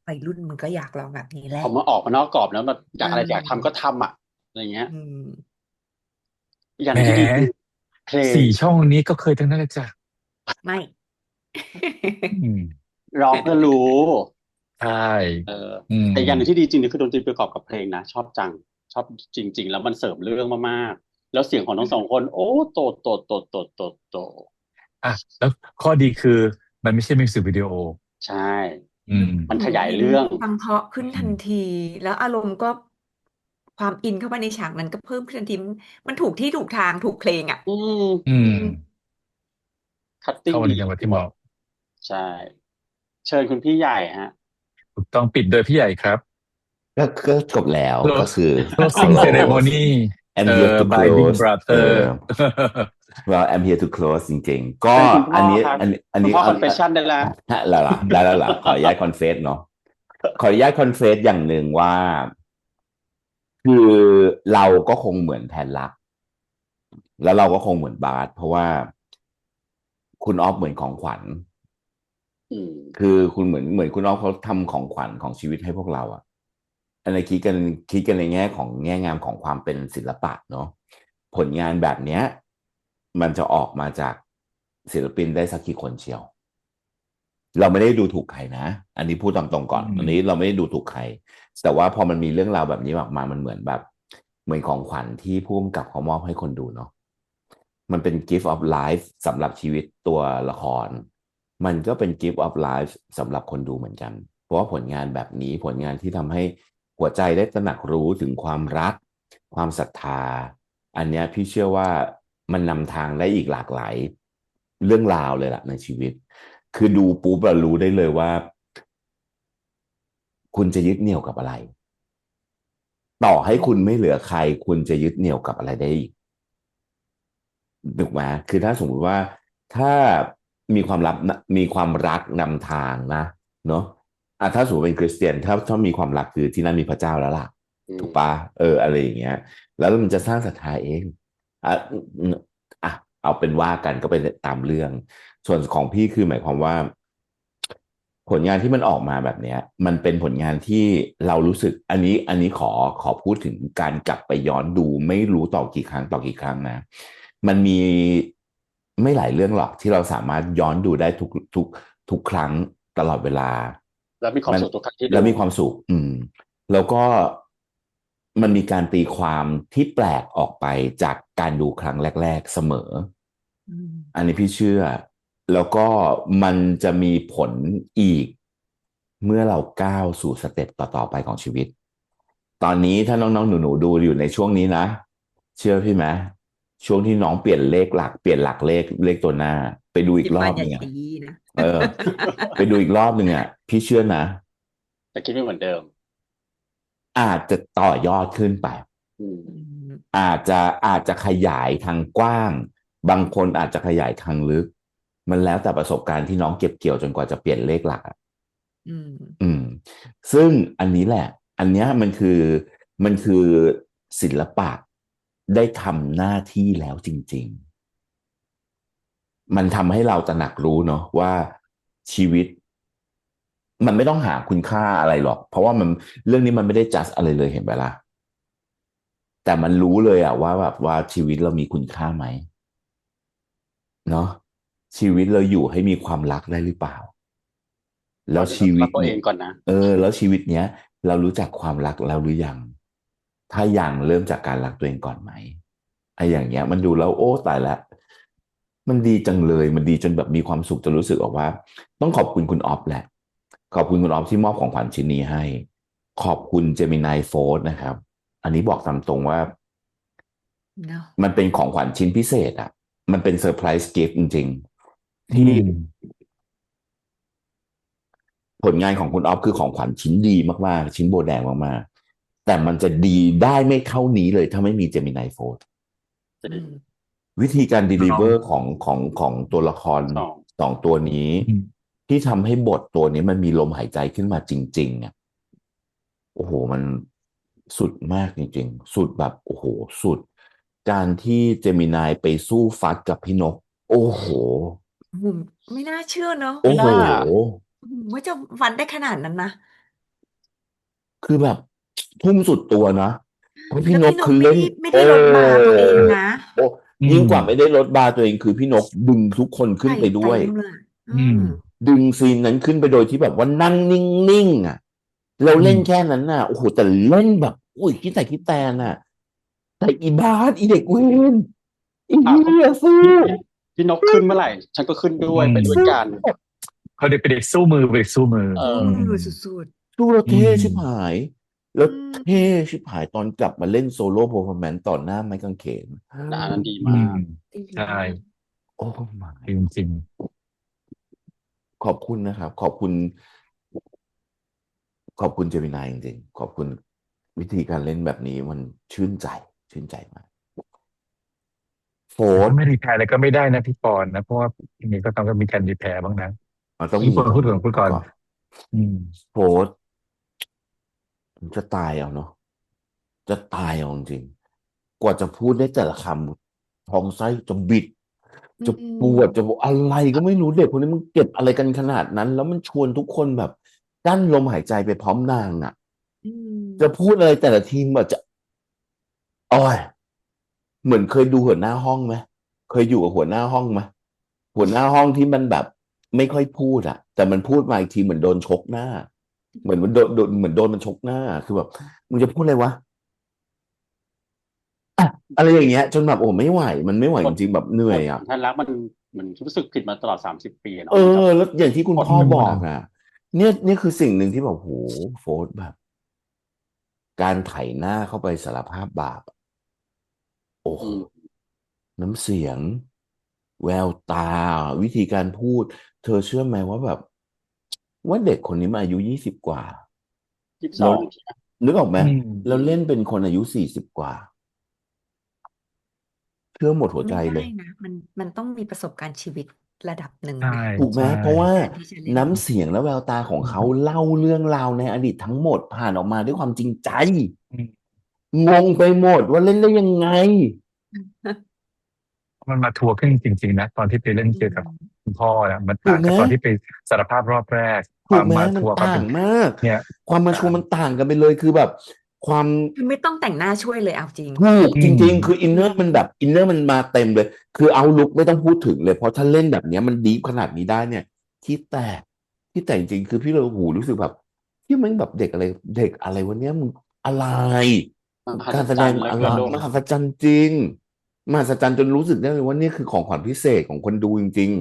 วัยรุ่นมันก็อยากลองแบบนี้แหละพอมาออกมานอกกรอบแล้วแบบอยากอะไรอยากทำก็ทำอ่ะอะไรเงี้ยอย่างที่ดีเพลง4 ช่องนี้ก็เคยทั้งนั้นเลยจ้ะไม่ร้องเพื่อรู้ใช่แต่อย่างหนึ่งที่ดีจริงคือดนตรีประกอบกับเพลงนะชอบจังชอบจริงๆแล้วมันเสริมเรื่องมากๆแล้วเสียงของทั้ง 2 คนโอ้โตแล้วข้อดีคือมันไม่ใช่มิวสิกวิดีโอใช่มันขยายเรื่องฟังเพราะขึ้นทันทีแล้วอารมณ์ก็ความอินเข้าไปในฉากนั้นก็เพิ่มขึ้นทันทีมันถูกที่ถูกทางถูกเพลงอ่ะคัตติ้งเข้าในจังหวะที่เหมาะใช่เชิญคุณพี่ใหญ่ฮะถูกต้องปิดโดยพี่ใหญ่ครับก็จบแล้วก็คือ closing ceremony I'm here to binding close brother well I'm here to close จริงๆก็อันนี้พ่อ confession ได้แล้วได้แล้วล่ะขออนุญาต confess เนาะขออนุญาต confess อย่างหนึ่งว่าคือเราก็คงเหมือนแทนลักแล้วเราก็คงเหมือนบาสเพราะว่าคุณออฟเหมือนของขวัญคือคุณเหมือนคุณออฟเขาทำของขวัญของชีวิตให้พวกเราอะอันนี้คิดกันในแง่งามของความเป็นศิลปะเนาะผลงานแบบเนี้ยมันจะออกมาจากศิลปินได้สักกี่คนเชียวเราไม่ได้ดูถูกใครนะอันนี้พูดตามตรงก่อนอันนี้เราไม่ได้ดูถูกใครแต่ว่าพอมันมีเรื่องราวแบบนี้ออกมามันเหมือนแบบ เหมือนของขวัญที่ผู้กำกับเขามอบให้คนดูเนาะมันเป็น gift of life สำหรับชีวิตตัวละครมันก็เป็น gift of life สำหรับคนดูเหมือนกันเพราะว่าผลงานแบบนี้ผลงานที่ทำให้หัวใจได้ตระหนักรู้ถึงความรักความศรัทธาอันเนี้ยพี่เชื่อว่ามันนำทางได้อีกหลากหลายเรื่องราวเลยล่ะในชีวิตคือดูปุ๊บเรารู้ได้เลยว่าคุณจะยึดเหนี่ยวกับอะไร ต่อให้คุณไม่เหลือใครคุณจะยึดเหนี่ยวกับอะไรได้อีกถูกไหมคือถ้าสมมติว่าถ้ามีความรักนำทางนะเนาะถ้าสมมติเป็นคริสเตียนถ้ามีความรักคือที่นั่นมีพระเจ้าแล้วล่ะอืมถูกปะอะไรอย่างเงี้ยแล้วมันจะสร้างศรัทธาเองอ่ะอ่ะเอาเป็นว่ากันก็ไปตามเรื่องส่วนของพี่คือหมายความว่า ผลงานที่มันออกมาแบบเนี้ยมันเป็นผลงานที่เรารู้สึกอันนี้ขอพูดถึงการกลับไปย้อนดูไม่รู้ต่อกี่ครั้งนะมันมีไม่หลายเรื่องหรอกที่เราสามารถย้อนดูได้ทุกครั้งตลอดเวลาแล้วมีความมันสุขทุกครั้งที่แล้วดูมีความสุขแล้วก็มันมีการตีความที่แปลกออกไปจากการดูครั้งแรกๆเสมอ อืมอันนี้พี่เชื่อ แล้วก็มันจะมีผลอีกเมื่อเราก้าวสู่สเต็ปต่อๆไปของชีวิต ตอนนี้ถ้าน้องๆหนูๆดูอยู่ในช่วงนี้นะ เชื่อพี่ไหมช่วงที่น้องเปลี่ยนเลขหลักเปลี่ยนหลักเลขตัวหน้าไปดูอีคิดว่าอย่ากรอบหนึ่งอ่ะขยี้นะ เออไปดูอีกรอบหนึ่งอ่ะพี่เชื่อนะ แต่คิดไม่เหมือนเดิมอาจจะต่อยอดขึ้นไป อืม อืมอาจจะขยายทางกว้างบางคนอาจจะขยายทางลึกมันแล้วแต่ประสบการณ์ที่น้องเก็บเกี่ยวจนกว่าจะเปลี่ยนเลขหลักอะอืมอืมซึ่งอันนี้แหละอันเนี้ยมันคือศิลปะได้ทำหน้าที่แล้วจริงๆมันทำให้เราตระหนักรู้เนาะว่าชีวิตมันไม่ต้องหาคุณค่าอะไรหรอกเพราะว่าเรื่องนี้มันไม่ได้จัดอะไรเลยเห็นไหมล่ะแต่มันรู้เลยอะว่าแบบว่าชีวิตเรามีคุณค่าไหม เนาะชีวิตเราอยู่ให้มีความรักได้หรือเปล่าแล้ก่อวนอื่นเรารักตัวเอชีวิตเนี่ยงก่อนนะแล้วชีวิตเนี้ยเรารู้จักความรักแล้วหรือยังถ้ายังเริ่มจากการรักตัวเองก่อนไหมไอ้อย่างเงี้ยมันดูแล้วโอ้ตายแล้วมันดีจังเลยมันดีจนแบบมีความสุขจนรู้สึกออกว่าต้องขอบคุณคุณออฟแหละขอบคุณคุณออฟที่มอบของขวัญชิ้นนี้ให้ขอบคุณเจมินายโฟร์นะครับอันนี้บอกตามตรงว่าเนาะมันเป็นของขวัญชิ้นพิเศษอ่ะมันเป็นเซอร์ไพรส์กิฟต์จริงๆอืที่ มผลงานของคุณออฟคือของขวัญชิ้นดีมากๆชิ้นโบแดงมากๆแต่มันจะดีได้ไม่เท่านี้เลยถ้าไม่มีเจมินายโฟร์จริงอืมวิธีการ ลอง deliver ของตัวละครสองสองตัวนี้อืมที่ทำให้บทตัวนี้มันมีลมหายใจขึ้นมาจริงๆอ่ะโอ้โหมันสุดมากจริงๆสุดแบบโอ้โหสุดการที่เจมินายไปสู้ฟัดกับพี่นกโอ้โหโอ้โหไม่น่าเชื่อเนาะโอ้โห ไม่น่าว่าจะฟันได้ขนาดนั้นนะคือแบบทุ่มสุดตัวนะเพราะพี่แล้วนพี่นกไม่ได้กคือเล่นไม่โอ้ได้ลดบาร์ตัวเองนะโอ้อืมยิ่งกว่าไม่ได้ลดบาร์ตัวเองคือพี่นกดึงทุกคนขึ้นใส่ไปด้วยเต็มเลยอือืมมดึงซีนนั้นขึ้นไปโดยที่แบบว่านั่งนิ่งๆอ่ะเราอืมเล่นแค่นั้นน่ะโอ้โหแต่เล่นแบบอุ้ยคิดแต่คิดแต่น่ะแต่อีบาสอีเด็กเวนอีอ่ะเหี้ยสู้พี่นกขึ้นเมื่อไหร่ฉันก็ขึ้นด้วยไปด้วยสู้กันแบบเขาเด็กเป็นเด็กสู้มือเป็นเด็กสู้มือเอสู้อืมือมสุดสู้แล้วอืเท่ชิบมหายๆแล้วเท่ชิบหายตอนกลับมาเล่นโซโล่เพอร์ฟอร์แมนซ์ต่อหน้าไม้กางเขน แต่อันนั้นดีอืมมากดีใช่มากโอ้ my จริงจริงขอบคุณนะครับขอบคุณเจมินายจริงๆขอบคุณวิธีการเล่นแบบนี้มันชื่นใจชื่นใจมากโฟร์ธแต่ถ้าไม่รีแพร์อะไรก็ไม่ได้นะพี่ปอนนะเพราะว่ายังไงก็ต้องมีการรีแพร์บ้างนะต้องมีพี่ปอนพูดก่อนพูดก่อนก่อนอืมโฟร์ธผมจะตายเอาเนาะจะตายเอาจริงๆกว่าจะพูดได้แต่ละคำท้องไส้จะบิดอืจะปวดจะมบอกอะไรก็ไม่รู้เด็กคนนี้มันเก็บอะไรกันขนาดนั้นแล้วมันชวนทุกคนแบบกั้นลมหายใจไปพร้อมนางอ่ะอืจะมพูดอะไรแต่ละทีมแบบจะอ้อย เหมือนเคยดูหัวหน้าห้องไหมเคยอยู่กับหัวหน้าห้องไหมหัวหน้าห้องที่มันแบบไม่ค่อยพูดอะแต่มันพูดมาอีกทีเหมือนโดนชกหน้าเหมือนมันโดนเหมือนโดนมันชกหน้าคือแบบมึงจะพูดอะไรวะ อะไรอย่างเงี้ยจนแบบโอ้ไม่ไหวมันไม่ไหวบทจริงๆแบบเหนื่บอยทขอ่ะองท่านรักมันรู้สึกผิดมาตลอด30 ปีเอเนาะเหมือนกับอแล้วอย่างที่คุณบทพ่อบออืมกอ่ะเนี่ยคือสิ่งหนึ่งที่แบบโหโฟร์ธแบบการไถหน้าเข้าไปสารภาพบาปโอ้โหอืมน้ำเสียงแววตาวิธีการพูดเธอเชื่อไหมว่าแบบว่าเด็กคนนี้มาอายุ20กว่ายี่สิบสแล้วองนึกออกไหมอืแล้วเล่นมเป็นคนอายุ40กว่าเชื่อหมดหัวใจไม่ได้เลย นะมันต้องมีประสบการณ์ชีวิตระดับหนึ่งใช่นะถูกไหมใช่เพราะว่าการที่จะเล่นน้ำเสียงและแววตาของเขาเล่าเรื่องราวในอดีตทั้งหมดผ่านออกมาด้วยความจริงใจอืมงงไปหมดว่าเล่นได้ยังไงมันมาทัวร์ขึ้นจริงๆนะตอนที่ไปเล่นอืเกี่ยวกับมคุณพ่อนะมันถูกไหมต่างกับตอนที่ไปสารภาพรอบแรกคถูกไหมวามมามันต่างทัวร์ความเป็นมากเนี่ยความมาชูต่างมันต่างกันไปเลยคือแบบความคือไม่ต้องแต่งหน้าช่วยเลยเอาจริงถูกอืจริงๆคืออินมเนอร์มันแบบอินเนอร์มันมาเต็มเลยคือเอาลุกไม่ต้องพูดถึงเลยเพราะถ้าเล่นแบบเนี้ยมันดีฟขนาดนี้ได้เนี่ยที่แตกที่แตกจริงๆคือพี่เลยโอ้โหรู้สึกแบบที่มันแบบเด็กอะไรวันนี้ยมึงอะไร มหัศการแสจรรย์เหลือดงอะไรอืเกินโดมมหัศจรรย์จริงมหัศจรรย์จนรู้สึกได้เลยว่านี่คือของขวัญพิเศษของคนดูจริง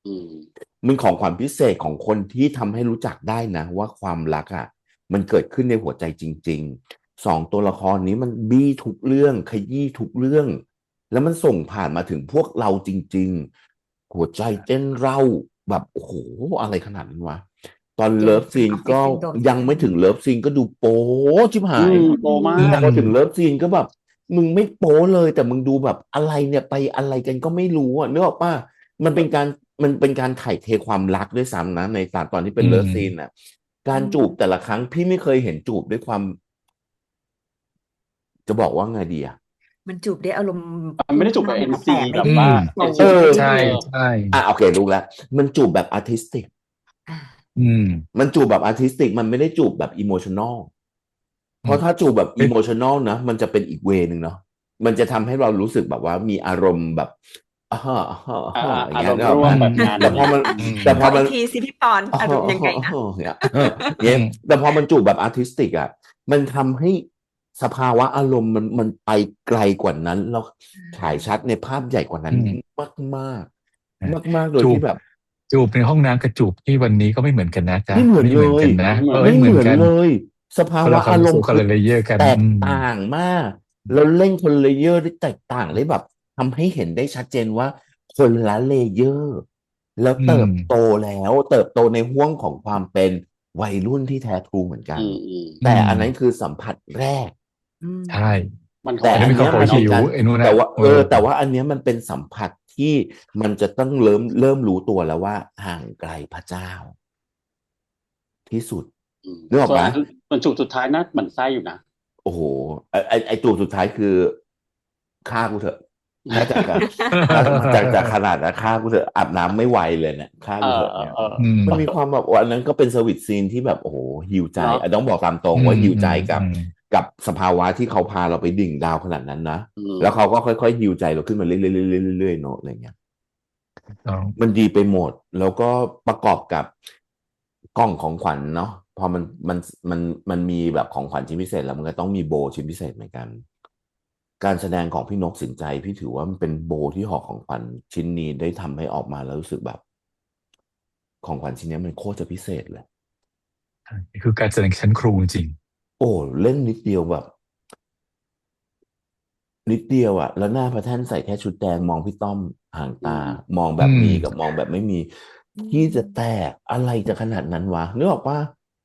อืมๆมันของขวัญพิเศษของคนที่ทำให้รู้จักได้นะว่าความรักอ่ะมันเกิดขึ้นในหัวใจจริงๆ2 ตัวละครนี้มันบี้ทุกเรื่องขยี้ทุกเรื่องแล้วมันส่งผ่านมาถึงพวกเราจริงๆหัวใจเต้นเร่าแบบโอ้โหอะไรขนาดนั้นวะตอนเจมเลิฟซีนส์เป็นออฟฟิศก็ซินโดรมยังไม่ถึงเลิฟซีนก็ดูโป๊ชิบอืหาย มโตมาอืแต่กพอถึงมเลิฟซีนก็แบบมึงไม่โป๊เลยแต่มึงดูแบบอะไรเนี่ยไปอะไรกันก็ไม่รู้อ่ะนึกออกป่ะมันเป็นการมันเป็นการถ่ายเทความรักด้วยซ้ำนะในตอนที่เป็อืนเลิฟซีนมอ่ะการอืจูบแต่มละครั้งพี่ไม่เคยเห็นจูบด้วยความจะบอกว่าไงดีอ่ะมันจูบได้อารมณ์มันไม่พุ่งได้จูบกับพล่านนะเอ็นซีแต่ไม่ได้แบบว่าอืมโตเอ็นเอซีอไม่ได้ใช่ดูใช่โอเครู้แล้วมันจูบแบบอาร์ติสติกอ่าอืมมันจูบแบบอาร์ติสติกมันไม่ได้จูบแบบอิโมชันอลเพอืมราะถ้าจูบแบบเอ๊ะอิโมชันอลนะมันจะเป็นอีกเวนึงเนาะมันจะทำให้เรารู้สึกแบบว่ามีอารมณ์แบบอ่าฮะอ่าฮะอ่าฮะอย่างอาเงี้ยนึกออกไหมรมณ์ร่วอืมมแบบงานแต่พอมันอืมแต่พอมัน ขออีกทีสิพี่ปอนอ๋ออารมณ์ยังไงนะเนี่ยอืเนี่ยมแต่พอมันจูบแบบอาร์ติสติกอ่ะมันทำให้สภาวะอารมณ์มันไปไกลกว่านั้นแล้วฉายชัดในภาพใหญ่กว่านั้นอืมมากมากนะมากมากๆโดยจูบที่แบบจูบในห้องน้ำกับจูบที่วันนี้ก็ไม่เหมือนกันนะจ๊ะไม่เหมือนไม่เหมือนเลยกันนะไม่เหมือนไม่ไม่เหมือนเหมือนกันเลยสภาคนละความวะอารรู้สึกคนละมณ์คือเลเยอร์กันแตกอืมต่างมากแล้วเล่นคนเลเยอร์ได้แตกต่างได้แบบทำให้เห็นได้ชัดเจนว่าคนละเลเยอร์แล้วอืมเติบโตในห้วงของความเป็นวัยรุ่นที่แท้ทรูเหมือนกัน อืมอืมแต่อันนั้นคือสัมผัสแรกอืมใช่มันขแต่ออันนี้อันเนี้ยมีเขาขอหิวมันเป็นการไอ้นู่นแต่ว่าน่ะเอออันเนี้ยมันเป็นสัมผัสที่มันจะต้องเริ่มรู้ตัวแล้วว่าห่างไกลพระเจ้าที่สุดนึกออกปะส่วนอันส่วนจูบสุดท้ายนะหมั่นไส้อยู่นะ โอ้โหไอจูบสุดท้ายคือฆ่ากูเถอะถ้าจากอะถ้าจากขนาดนะฆ่ากูเถอะอาบน้ำไม่ไหวเลยเนี่ยฆ่าเออกูเถอะเนี่ยเอออืมมันมีความแบบว่าอันนั้นก็เป็นสวิตซีนที่แบบโอ้โหฮิวใจเนาะต้องบอกตามตรงอืมว่าฮิวใจอืมกับอืมกับสภาวะที่เขาพาเราไปดิ่งดาวขนาดนั้นนะอืมแล้วเขาก็ค่อยๆฮิวใจเราขึ้นมาเรื่อยๆเรื่อยๆเนาะอะไรเงี้ยเอามันดีไปหมดแล้วก็ประกอบกับกล่องของขวัญเนาะพอมันมันมีแบบของขวัญชิ้นพิเศษแล้วมันก็ต้องมีโบชิ้นพิเศษเหมือนกันการแสดงของพี่นกสินใจพี่ถือว่ามันเป็นโบที่ห่อของขวัญชิ้นนี้ได้ทำให้ออกมาแล้วรู้สึกแบบของขวัญชิ้นนี้มันโคตรจะพิเศษเลยคือการแสดงชั้นครูจริงโอ้เล่นนิดเดียวแบบนิดเดียวอะแล้วหน้าพระแท่นใส่แค่ชุดแดงมองพี่ต้อมห่างอืตามมองแบอืมบมีกับมองแบบไม่มีอืที่จะแตมกอะไรจะขนาดนั้นวะนึกออกปะ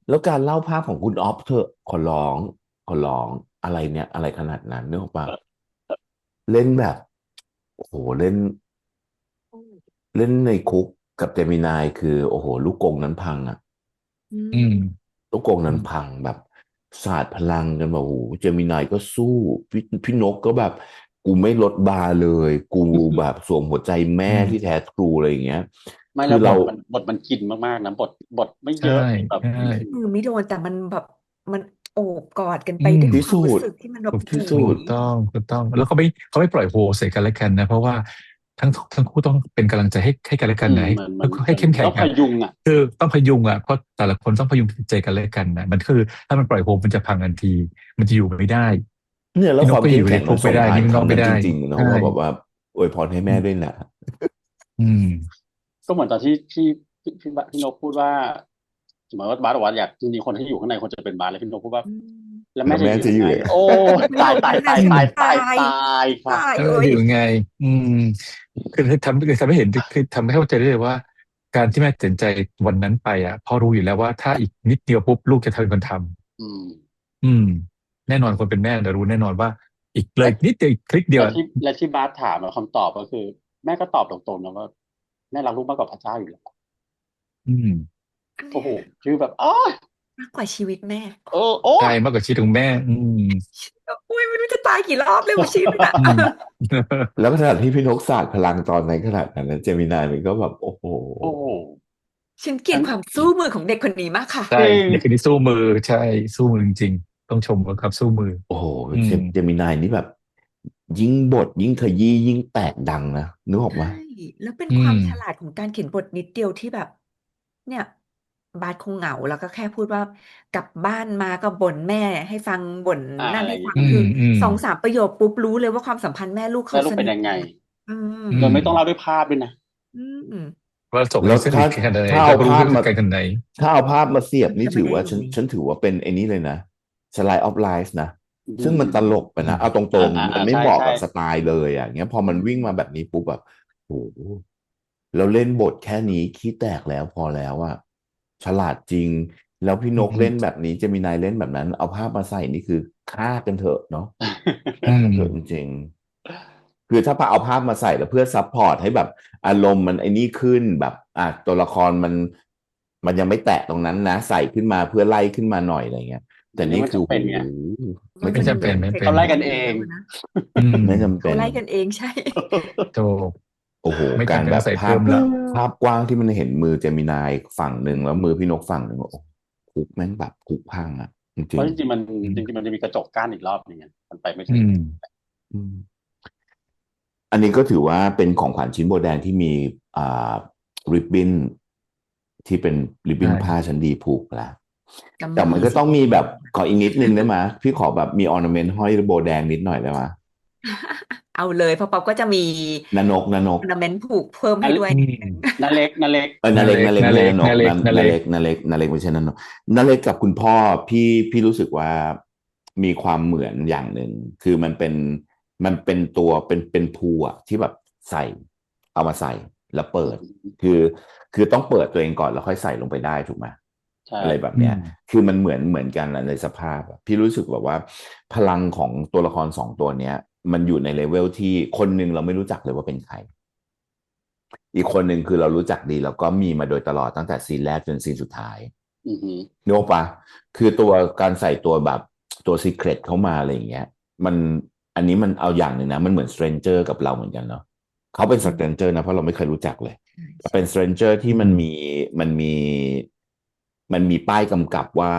แล้วการเล่าภาพของคุณออฟเถอะขอร้องอะไรเนี่ยอะไรขนาดนั้นนึกออกปะเล่นแบบโอ้โหเล่นในคุกกับเจมินายคือโอ้โหลูกกรงนั้นพังอะ อือืมมลูกกรงอืมนั้นพังแบบสาดพลังกันแบบโอ้โหเจมินายก็สู้พี่นกก็แบบกูไม่ลดบาร์เลยกูแบบสวมหัวใจแม่อืมที่แท้ทรูอะไรอย่างเงี้ยไม่คือเราแล้วบทมันกินมากๆนะบทไม่เยใช่อะแบบใช่มือไม่โดนแต่มันแบบมันโอบกอดกันอืไปด้วยม ที่ความรู้สุดสึกที่มันแบบถูกที่โอ้สุดยถูกต้องแล้วเขาไม่ปล่อยโฮใส่กันและกันนะเพราะว่าทั้งคู่ต้องเป็นกำลังใจให้กันและกันนะให้เข้มแข็ต้องพงอ่ะยุงอ่ะคือต้องพยุงอ่ะเพราะแต่ละคนต้องพยุงจิตใจกันและกันนะมันคือถ้ามันปล่อยโฮมันจะพังทันทีมันจะอยู่ไม่ได้ เนี่ยแล้วพี่นความกก็อยู่ในเข้มแข็งมัคุกไม่ได้นส่งผ่านนี่มันนอกคำนั้นจไม่ได้ริงๆเนาะใช่ว่าแบบว่าอวยพรให้อืมแม่ด้วยนะ อืมก็เหมือนตอนที่พี่นกพูดว่าเหมือนว่าบาสบอกว่าอยากจริงๆคนที่อยู่ข้างในควรจะเป็นบาสแล้วพี่นกพูดว่าอืมแล้วแม่แล้วแม่จะอยู่ยังไงจะอยู่ยังไง โอ้ประตายตายโยคนั้นน่ะตายฉันอืมตายตายตายตายค่ะ ตายโอ้ยอยู่ไงอืมคือทำให้เห็นคือทำให้เข้าใจได้เลยว่าการที่แม่ตัดสินใจวันนั้นไปอ่ะพอรู้อยู่แล้วว่าถ้าอีกนิดเดียวปุ๊บลูกจะทำเป็นคนทอืมำอืมแน่นอนคนเป็นแม่จะรู้แน่นอนว่าอีกเลและยนิดเดียวอีกคลิกเดียวและที่บาสถามคำตอบก็คือแม่ก็ตอบตรงๆนะว่าแม่รักลูกมากกว่าพระเจ้าอยู่แล้วอืมอันเนี้โอ้โหยคือแบบอ๋อมากกว่าชีวิตแม่โอ้ใช่มากกว่าชีวิตของแม่อืมโอ้ยไม่รู้จะตายกี่รอบเลยว่าชีวิตอ่ะ อืม แล้วขณะที่พี่นกศาสตร์พลังตอนในขนาดนั้นนะเจมินายมันก็แบบโอ้โหโอ้โหฉันเกลียทั้งดความสู้มือของเด็กคนนี้มากค่ะ ใช่จริงเด็กคนนี้สู้มือใช่สู้มือจริงๆต้องชมว่าครับสู้มือโอ้โหอืมเจมินายนี่แบบยิ่งบทยิ่งขยี้ยิ่งแตกดังนะนึกออกไหมใช่แล้วเป็นอืความมฉลาดของการเขียนบทนิดเดียวที่แบบเนี่ยบาสคงเหงาแล้วก็แค่พูดว่ากลับบ้านมาก็บ่นแม่ให้ฟังบ่นนั่นอะไรอย่างงี้ให้ฟังคืออืมอืม2-3ประโยคปุ๊บรู้เลยว่าความสัมพันธ์แม่ลูกแม่เขาลูกเป็นยังไงสนิทกันอืมอืมโดยไม่ต้องเล่าด้วยภาพด้วยนะอืมว่าส่งแล้วให้สนิทกันขนาดไหนถ้าแล้วก็รู้เรื่องเอาภาพมากันขนาดไหนถ้าเอาภาพมาเสียบนี่จะไม่ถือว่าฉันได้อยู่นี้ฉันถือว่าเป็นไอ้นี่เลยนะสไลด์ออฟไลฟ์นะอืซึ่งมันตลกไปอืมนะเอาตรงๆมันไม่เหมาะใช่ใช่กับสไตล์เลยอ่ะเงี้ยพออืมันวิ่งมาแบบมนี้ปุ๊บแบบโอ้โหเราเล่นบทแค่นี้ขี้แตกแล้วพอแล้วอะฉลาดจริงแล้วพี่นกอืมเล่นแบบนี้เจมินายเล่นแบบนั้นเอาภาพมาใส่นี่คือฆ่ากันเถอะเนาะอืฆ่ากันมเถอะจริงๆ คือถ้าเอาภาพมาใส่แล้วเพื่อซัพพอร์ตให้แบบอารมณ์มันไอ้นี่ขึ้นแบบตัวละครมันยังไม่แตะตรงนั้นนะใส่ขึ้นมาเพื่อไล่ขึ้นมาหน่อยอะไรเงี้ยแต่แต่นี่มันนี่คือโหจำเป็นไงไม่มันไม่จำเป็นจำเป็นไม่เป็นเขาไล่เฟกต์กันเอง แล้วอะนะอืมไม่จำเป็นเขาไล่กันเองใช่ โตโอ้โหไม่การแบบจำเป็นต้องใส่ภาพเพิ่มละกว้างที่มันเห็นมือเจมินายฝั่งหนึ่งแล้วมือพี่นกฝั่งหนึ่งโอ้โหคุกแม่งแบบคุกพังอ่ะจเพริงราะจริงๆมันอืมจริงๆมันจะมีกระจกกั้นอีกรอบหนึงไงมันไปไม่อืถึงมๆอันนี้ก็ถือว่าเป็นของขวัญชิ้นโบแดงที่มีอ่าริบบิ้นที่เป็นริบบิ้นผ้าใช่ชั้นดีผูกแล้ว กำแต่มะหมันก็ต้องยี่สิบเอ็ดมีแบบโลนะ ขออีกนิดนึงได้ไหมพี่ขอแบบมีออร์นาเมนต์ห้อยโบแดงนิดหน่อยได้ไหม เอาเลยเพราะป๊อปก็จะมีนานกออร์นาเมนต์ผูกเพิ่มนั่นให้ด้วยอืมนิดนึง นั่นเล็กนาเล็กนาเล็กนาเล็กไม่ใช่นานกนาเล็กนาเล็กนาเล็กไม่ใช่นานกนาเล็กกับคุณพ่อพี่รู้สึกว่ามีความเหมือนอย่างหนึ่งคือมันเป็นตัวเป็นภูอะที่แบบใส่เอามาใส่แล้วเปิดคือคือต้องเปิดตัวเองก่อนแล้วค่อยใส่ลงไปได้ถูกไหมใช่อะไรแบบอืเนี้ยมคือมันเหมือนกันแหละในสภาพอะพี่รู้สึกแบบว่าพลังของตัวละครสองตัวเนี้ยมันอยู่ในเลเวลที่คนหนึ่งเราไม่รู้จักเลยว่าเป็นใคร อีกคนหนึ่งคือเรารู้จักดีแล้วก็มีมาโดยตลอดตั้งแต่ซีนแรกจนซีนสุดท้ายอือหือนึกออกปะคือตัวการใส่ตัวแบบตัวซีเครตเข้ามาอะไรอย่างเงี้ยมันอันนี้มันเอาอย่างหนึ่งนะมันเหมือนสเตรนเจอร์กับเราเหมือนกันเนาะเขาเป็นสอืมเตรนเจอร์นะเพราะเราไม่เคยรู้จักเลยใช่แต่ใช่เป็นสเตรนเจอร์อืที่มมันมีป้ายกำกับว่า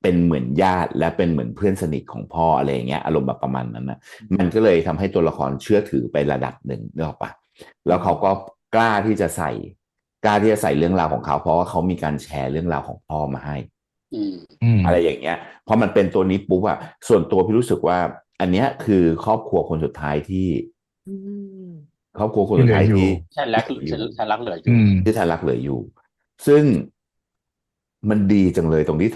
เป็นเหมือนญาติและเป็นเหมือนเพื่อนสนิทของพ่ออะไรอย่างเงี้ยอารมณ์แบบประมาณนั้นนะมันก็เลยทำให้ตัวละครเชื่อถือไประดับหนึ่งนึกออกปะ อืแล้วเขาก็มกล้าที่จะใส่กล้าที่จะใส่เรื่องราวของเขาเพราะว่าเขามีการแชร์เรื่องราวของพ่อมาให้อืมอืมอะไรอย่างเงี้ยพอมันเป็นตัวนี้ปุ๊บอะส่วนตัวพี่รู้สึกว่าอันเนี้ยคือครอบครัวคนสุดท้ายที่อืมครอบครัวคนที่เหลืออยู่สุดท้ายที่แค่รักอยู่แค่รักเหลือออืยู่มที่แทนรักเหลืออยู่ซึ่งมันดีจังเลยตรงที่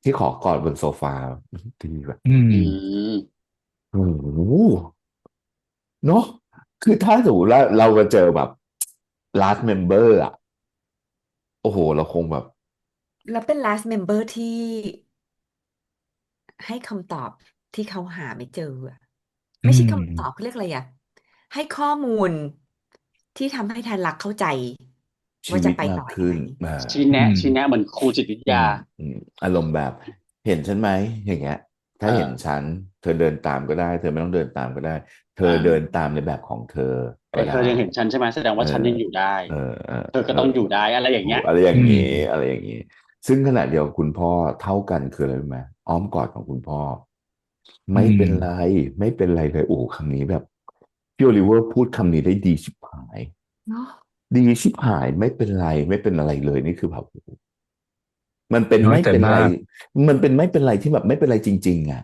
ที่ขอกอดบนโซฟาดีแบบอืมอืมโอ้โหเนาะคือถ้าสมมติว่าเรามาเจอแบบ last member อะโอ้โหเราคงแบบ แล้วเป็น last member ที่ให้คำตอบที่เขาหาไม่เจออะอืไม่ใช่มคำตอบเขาเรียกอะไรอะให้ข้อมูลที่ทำให้แทนรักเข้าใจว่าจะไปชีวิตมากต่อยังไงขึ้นอืมชี้แนะเหมือนครูจิตวิทยาอารมณ์แบบเห็นฉันไหมอย่างเงี้ยถ้าอ่าเห็นฉันเธอเดินตามก็ได้เธอไม่ต้องเดินตามก็ได้เธออ่เดินอืมตามในแบบของเธอแต่ก็ได้เธอยังเห็นฉันใช่ไหมแสดงเออว่าฉันยังอยู่ได้เออเออเธอก็เออต้องอยู่ได้อะไรอย่างเงี้ยอะไรอย่างอืนี้มอะไรอย่างนี้ซึ่งขณะเดียวกันคุณพ่อเท่ากันคืออะไรรู้ไหมอ้อมกอดของคุณพ่ออืไม่มเป็นไรไม่เป็นไรเลยโอ้โหคำนี้แบบพี่โอลิเวอร์พูดคำนี้ได้ดีชิบหายเนาะดีชิบหายไม่เป็นไรไม่เป็นอะไรเลยนี่คือแบบ มันเป็นน้อยไม่แต่เป็นไรมาก มันเป็นไม่เป็นไรที่แบบไม่เป็นไรจริงๆอ่ะ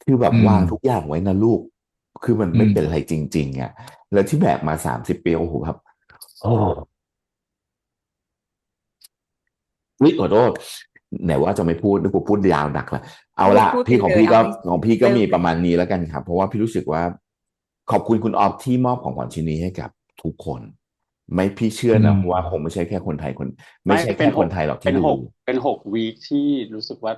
คือแบบอืมวางทุกอย่างไว้นะลูกคือมันอืมไม่เป็นไรจริงๆอ่ะแล้วที่แบกมา30 ปีโอ้โหครับโอ้วิขอโทษไหนว่าจะไม่พูดนึกว่าพูดยาวหนักละเอาละพูดไปพี่ของพี่ก็เลยเอาให้ของพี่ก็เริ่มเลยมีประมาณนี้แล้วกันครับเพราะว่าพี่รู้สึกว่าขอบคุณคุณออฟที่มอบของขวัญชิ้นนี้ให้กับทุกคนไม่พี่เชื่ออืนะว่าคงมไม่ใช่แค่คนไทยคนไม่ไม่ใช่แค่คนไทยหรอกที่ดูเป็น6 วีคที่รู้สึกว่า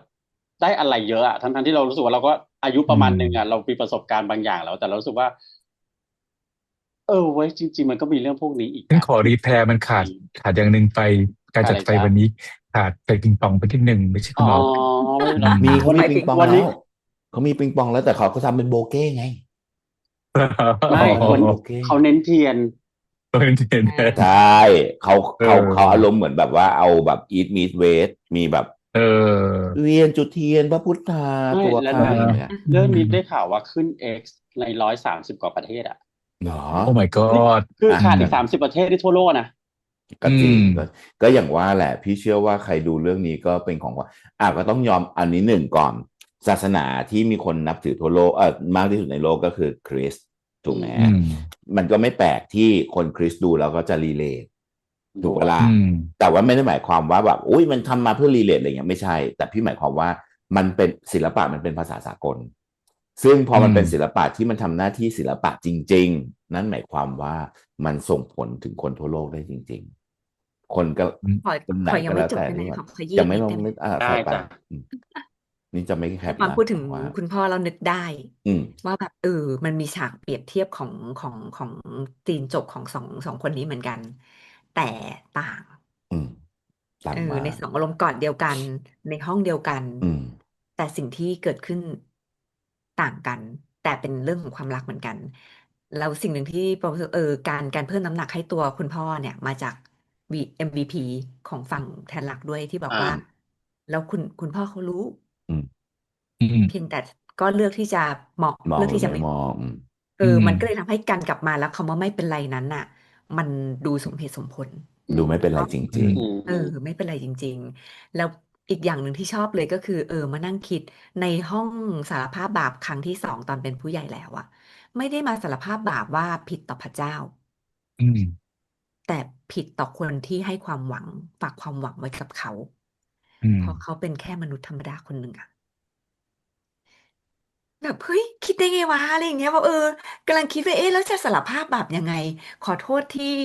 ได้อะไรเยอะอะทั้งที่เรารู้สึกว่าเราก็อายุประมาณอืมหนึ่งอะเรามีประสบการณ์บางอย่างแล้วแต่เรารู้สึกว่าเว้ยจริงๆมันก็มีเรื่องพวกนี้อีกฉันนะที่ขอรีแพร์มันขาดอย่างหนึ่งไปการจัดอะไรจ๊ะไฟวันนี้ขาดไฟปิงปองไปที่หนึ่งไม่ใช่อ๋อคุณออฟไม่เป็นอืไรม เขามีปิงปองวันนี้ แล้วเขามีปิงปองแล้วแต่เขาก็ทำเป็นโบเก้ไง ไม่เขาทำวันเป็นโบเก้ เขาเน้นเทียนเออเห็นอ่าใช่เขาเอเขาอารมอณ์เหมือนแบบว่าเอาแบบ eat meat wait มีแบบเออเวียนจุดเทียนพระพุทธาไม่ตัวแล้วข้าอย่างเงี้ยอืเรื่องนี้ได้มข่าวว่าขึ้น X ใน130 กว่าประเทศอ่ะเหรอโอ้ my นี่ god คืออ่ะอืมขาดอีก30 ประเทศที่ทั่วโลกนะอืก็จริงมก็อย่างว่าแหละพี่เชื่อว่าใครดูเรื่องนี้ก็เป็นของขวัญก็ต้องยอมอันนี้หนึ่งก่อนศาสนาที่มีคนนับถือทั่วโลกมากที่สุดในโลกก็คือคริสต์ถูกไหมอืมอืมมันก็ไม่แปลกที่คนคริสต์ดูแล้วก็จะรีเลท ถูกด้วยเวลาอืมแต่ว่าไม่ได้หมายความว่าแบบอุ้ยมันทำมาเพื่อรีเลทอะไรเงี้ยไม่ใช่แต่พี่หมายความว่ามันเป็นศิลปะมันเป็นภาษาสากลซึ่งพอมันอืมเป็นศิลปะที่มันทำหน้าที่ศิลปะจริงๆนั่นหมายความว่ามันส่งผลถึงคนทั่วโลกได้จริงๆคนก็อืมขอคนไหนขอยังไม่ก็แล้วจบได้ไหมแต่ที่แบบขอขยี้ยังอีกนิดได้ไหมไม่ลงไม่ได้ใส่ไปจ้ะอืมนี่จะไม่แคปนะความพูดถึงแต่ว่าคุณพ่อเรานึกได้อืมว่าแบบมันมีฉากเปรียบเทียบของซีนจบของสองคนนี้เหมือนกันแต่ต่าง อืมตามมาในสองอารมณ์ก่อนเดียวกันในห้องเดียวกันอืมแต่สิ่งที่เกิดขึ้นต่างกันแต่เป็นเรื่องของความรักเหมือนกันแล้วสิ่งหนึ่งที่ผมรู้สึกการเพิ่มน้ำหนักให้ตัวคุณพ่อเนี่ยมาจาก MVP ของฝั่งแทนหลักด้วยที่บอกอ่าว่าแล้วคุณพ่อเขารู้อืมอืมเพียงแต่ก็เลือกที่จะมองมองหรือไม่เลือกที่จะไม่มองอืมอืมมันก็เลยทำให้การกลับมาแล้วคำว่าไม่เป็นไรนั้นน่ะมันดูสมเหตุสมผล อืมดูไม่เป็นไรจอืริงมอืมเออไม่เป็นไรจริงๆแล้วอีกอย่างหนึ่งที่ชอบเลยก็คือมานั่งคิดในห้องสารภาพบาปครั้งที่2ตอนเป็นผู้ใหญ่แล้วอะไม่ได้มาสารภาพบาปว่าผิดต่อพระเจ้าอืมแต่ผิดต่อคนที่ให้ความหวังฝากความหวังไว้กับเขาอืมเพราะเขาเป็นแค่มนุษย์ธรรมดาคนหนึ่งอะแบบเฮ้ยคิดได้ไงวะอะไรอย่างเงี้ยว่ากำลังคิดว่าแล้วจะสารภาพบาปยังไงขอโทษที่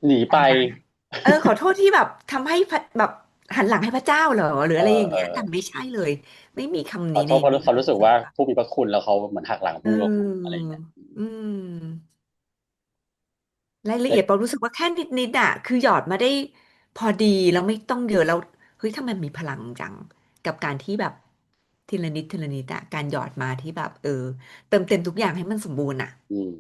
หนีไปอะไรนะขอโทษที่แบบทำให้พระแบบหันหลังให้พระเจ้าเหรอหรือเออะไรอย่างอเงี้ยแต่ไม่ใช่เลยไม่มีคำขอนี้โทษเพราะเขาในรู้สึกว่าผู้มีพระคุณแล้วเขาเหมือนหักหลังเผู้มีพระคุณอะไรอออย่างเงี้ยอืมรายละแต่เอียดเรารู้สึกว่าแค่นิดอะคือหยอดมาได้พอดีแล้วไม่ต้องเยอะแล้วเฮ้ยทำไมมีพลังจังกับการที่แบบทีละนิดอะการหยอดมาที่แบบเติมเต็มทุกอย่างให้มันสมบูรณ์อะอืม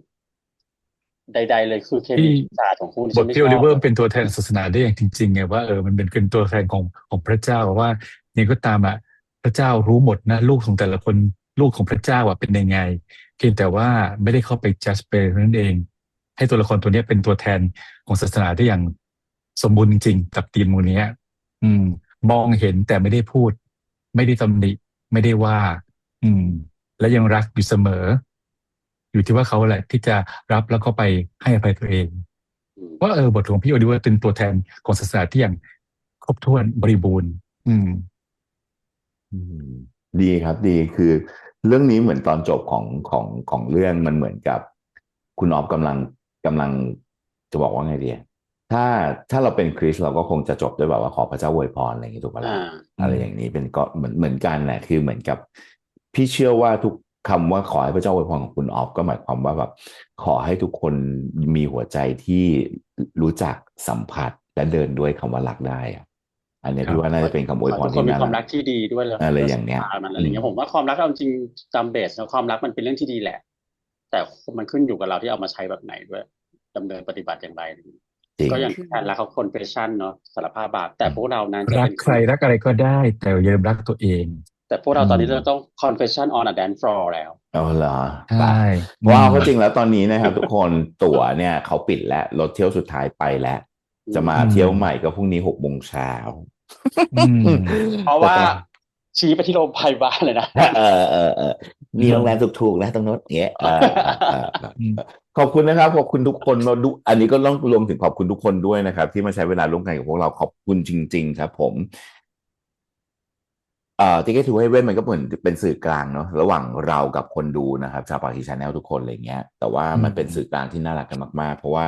ใดๆเลยคือเคที่มีศาสตร์ของคุณที่ฉันไม่บทที่โอลิชอบเลยเวอร์เป็นตัวแทนศาสนาได้อย่างจริงๆไงว่ามันเป็นตัวแทนของพระเจ้าว่ายังไงก็ตามอ่ะพระเจ้ารู้หมดนะลูกของแต่ละคนลูกของพระเจ้าอ่ะเป็นยังไงเพียงแต่ว่าไม่ได้เข้าไปจัดไปนั่นเองให้ตัวละครตัวเนี้ยเป็นตัวแทนของศาสนาได้อย่างสมบูรณ์จริงๆกับธีมมูเนี้ยอืมมองเห็นแต่ไม่ได้พูดไม่ได้ตำหนิไม่ได้ว่าอืมและยังรักอยู่เสมออยู่ที่ว่าเขาแหละที่จะรับแล้วก็ไปให้อภัยตัวเองอืมว่าบทของพี่โอดิเวอร์เป็นตัวแทนของศาสนาที่อย่างครบถ้วนบริบูรณ์อืมอืมดีครับดีคือเรื่องนี้เหมือนตอนจบของเรื่องมันเหมือนกับคุณออฟกำลังจะบอกว่าไงดีถ้าถ้าเราเป็นคริสต์เราก็คงจะจบด้วยแบบว่าขอพระเจ้าอวยพรอะไรอย่างนี้ถูกปะอ่าล่ะอืมอะไรอย่างนี้เป็นก็เหมือนกันแหละคือเหมือนกับพี่เชื่อว่าทุกคำว่าขอให้พระเจ้าอวยพรของคุณออฟก็หมายความว่าแบบขอให้ทุกคนมีหัวใจที่รู้จักสัมผัสและเดินด้วยคำว่ารักได้อะอันเนี้ยครับพี่ว่าน่าจะเป็นคำอวยพขอให้ทุกคนมีรที่น่ารัก ความรักที่ดีด้วยแล้วอะไรแล้วศรัทอย่างเนี้ยธามันอะไรอืมเงี้ยผมว่าความรักเอาจริงจำเบสนะความรักมันเป็นเรื่องที่ดีแหละแต่มันขึ้นอยู่กับเราที่เอามาใช้แบบไหนด้วยดำเนินปฏิบัติอย่างไรจริงก็อย่างคือที่แทนแล้วเขาคอนเฟสชันเนาะสารภาพบาปแต่อืมพวกเรานั้นจะรักเป็นใครรักอะไรก็ได้แต่อย่าลืมรักตัวเองแต่พวกเราอืมตอนนี้เราต้อง confession on a dance floor แล้วเอาเหรอใช่ป่ะอืว้าวมก็จริงแล้วตอนนี้นะครับทุกคนตั๋วเนี่ยเขาปิดแล้วรถเที่ยวสุดท้ายไปแล้วอืมจะมาอืมเที่ยวใหม่ก็พรุ่งนี้6 โมงเช้า อืม เพราะว่าชี้ไปที่โรงพยาบาลเลยนะ มีโรงแรมถูกๆนะตรงโน้นเงี้ยอืม ขอบคุณนะครับขอบคุณทุกคนมาดูอันนี้ก็ต้องรวมถึงขอบคุณทุกคนด้วยนะครับ ที่มาใช้เวลาร่วมกันกับพวกเราขอบคุณจริง ๆ ครับผมTicket to Heaven มันก็เหมือนเป็นสื่อกลางเนาะระหว่างเรากับคนดูนะครับชาวปากีชาแนลทุกคนอะไรเงี้ยแต่ว่ามันเป็นสื่อกลางที่น่ารักกันมากๆเพราะว่า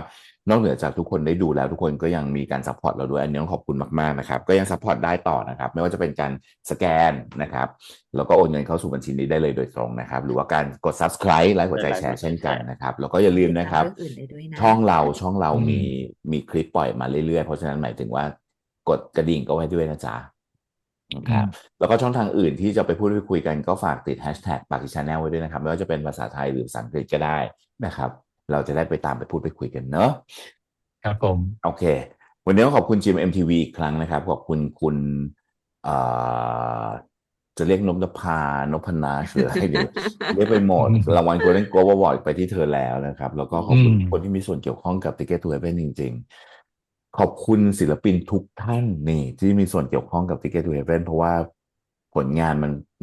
นอกเหนือจากทุกคนได้ดูแล้วทุกคนก็ยังมีการซัพพอร์ตเราด้วยอันนี้ต้องขอบคุณมากๆนะครับก็ยังซัพพอร์ตได้ต่อนะครับไม่ว่าจะเป็นการสแกนนะครับแล้วก็โอนเงินเข้าสู่บัญชีนี้ได้เลยโดยตรงนะครับหรือว่าการกด subscribe ไลค์หัวใจแชร์เช่นกันนะครับแล้วก็อย่าลืมนะครับ ติดตามเรื่องอื่นได้ด้วยนะ ช่องเรามีคลิปปล่อยมาเรื่อยๆเพราะฉะนั้นหมายถึงว่ากดกระดิ่งก็ไว้ด้วยนะจ๊ะครับแล้วก็ช่องทางอื่นที่จะไปพูดคุยกันก็ฝากติดแฮชแท็กปากีชาแนลไว้ด้วยนะครับไม่ว่าจะเป็นภาษาไทยหรือภาษาอังกฤษก็ได้นะครับเราจะได้ไปตามไปพูดไปคุยกันเนอะ ครับผม โอเค วันนี้ต้องขอบคุณ GMMTV อีกครั้งนะครับ ขอบคุณคุณเอ่อจะเรียกนพภานพนาชหรืออะไรเดี๋ยวเรียกไปหมด รางวัล Golden Globe Award ไปที่เธอแล้วนะครับ แล้วก็ขอบคุณทุกคนที่มีส่วนเกี่ยวข้องกับ Ticket to Heaven จริงๆ ขอบคุณศิลปินทุกท่านนี่ที่มีส่วนเกี่ยวข้องกับ Ticket to Heaven เพราะว่าผลงาน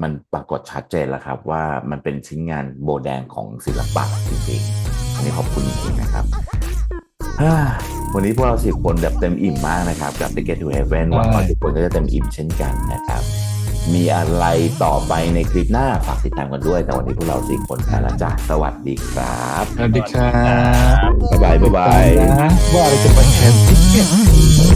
มันปรากฏชัดเจนแล้วครับว่ามันเป็นชิ้นงานโบแดงของศิลปะจริงๆอันนี้ขอบคุณจริงๆนะครับ วันนี้พวกเรา10 คนแบบเต็มอิ่มมากนะครับกับ Ticket to Heaven หวังว่าทุกคนก็จะเต็มอิ่มเช่นกันนะครับมีอะไรต่อไปในคลิปหน้าฝากติดตามกันด้วยแต่วันนี้พวกเรา4 คนไปแล้วจ้ะสวัสดีครับ สวัสดีครับ บ๊ายบาย นะว่าอะไรจะมาแทนทิกเก็ต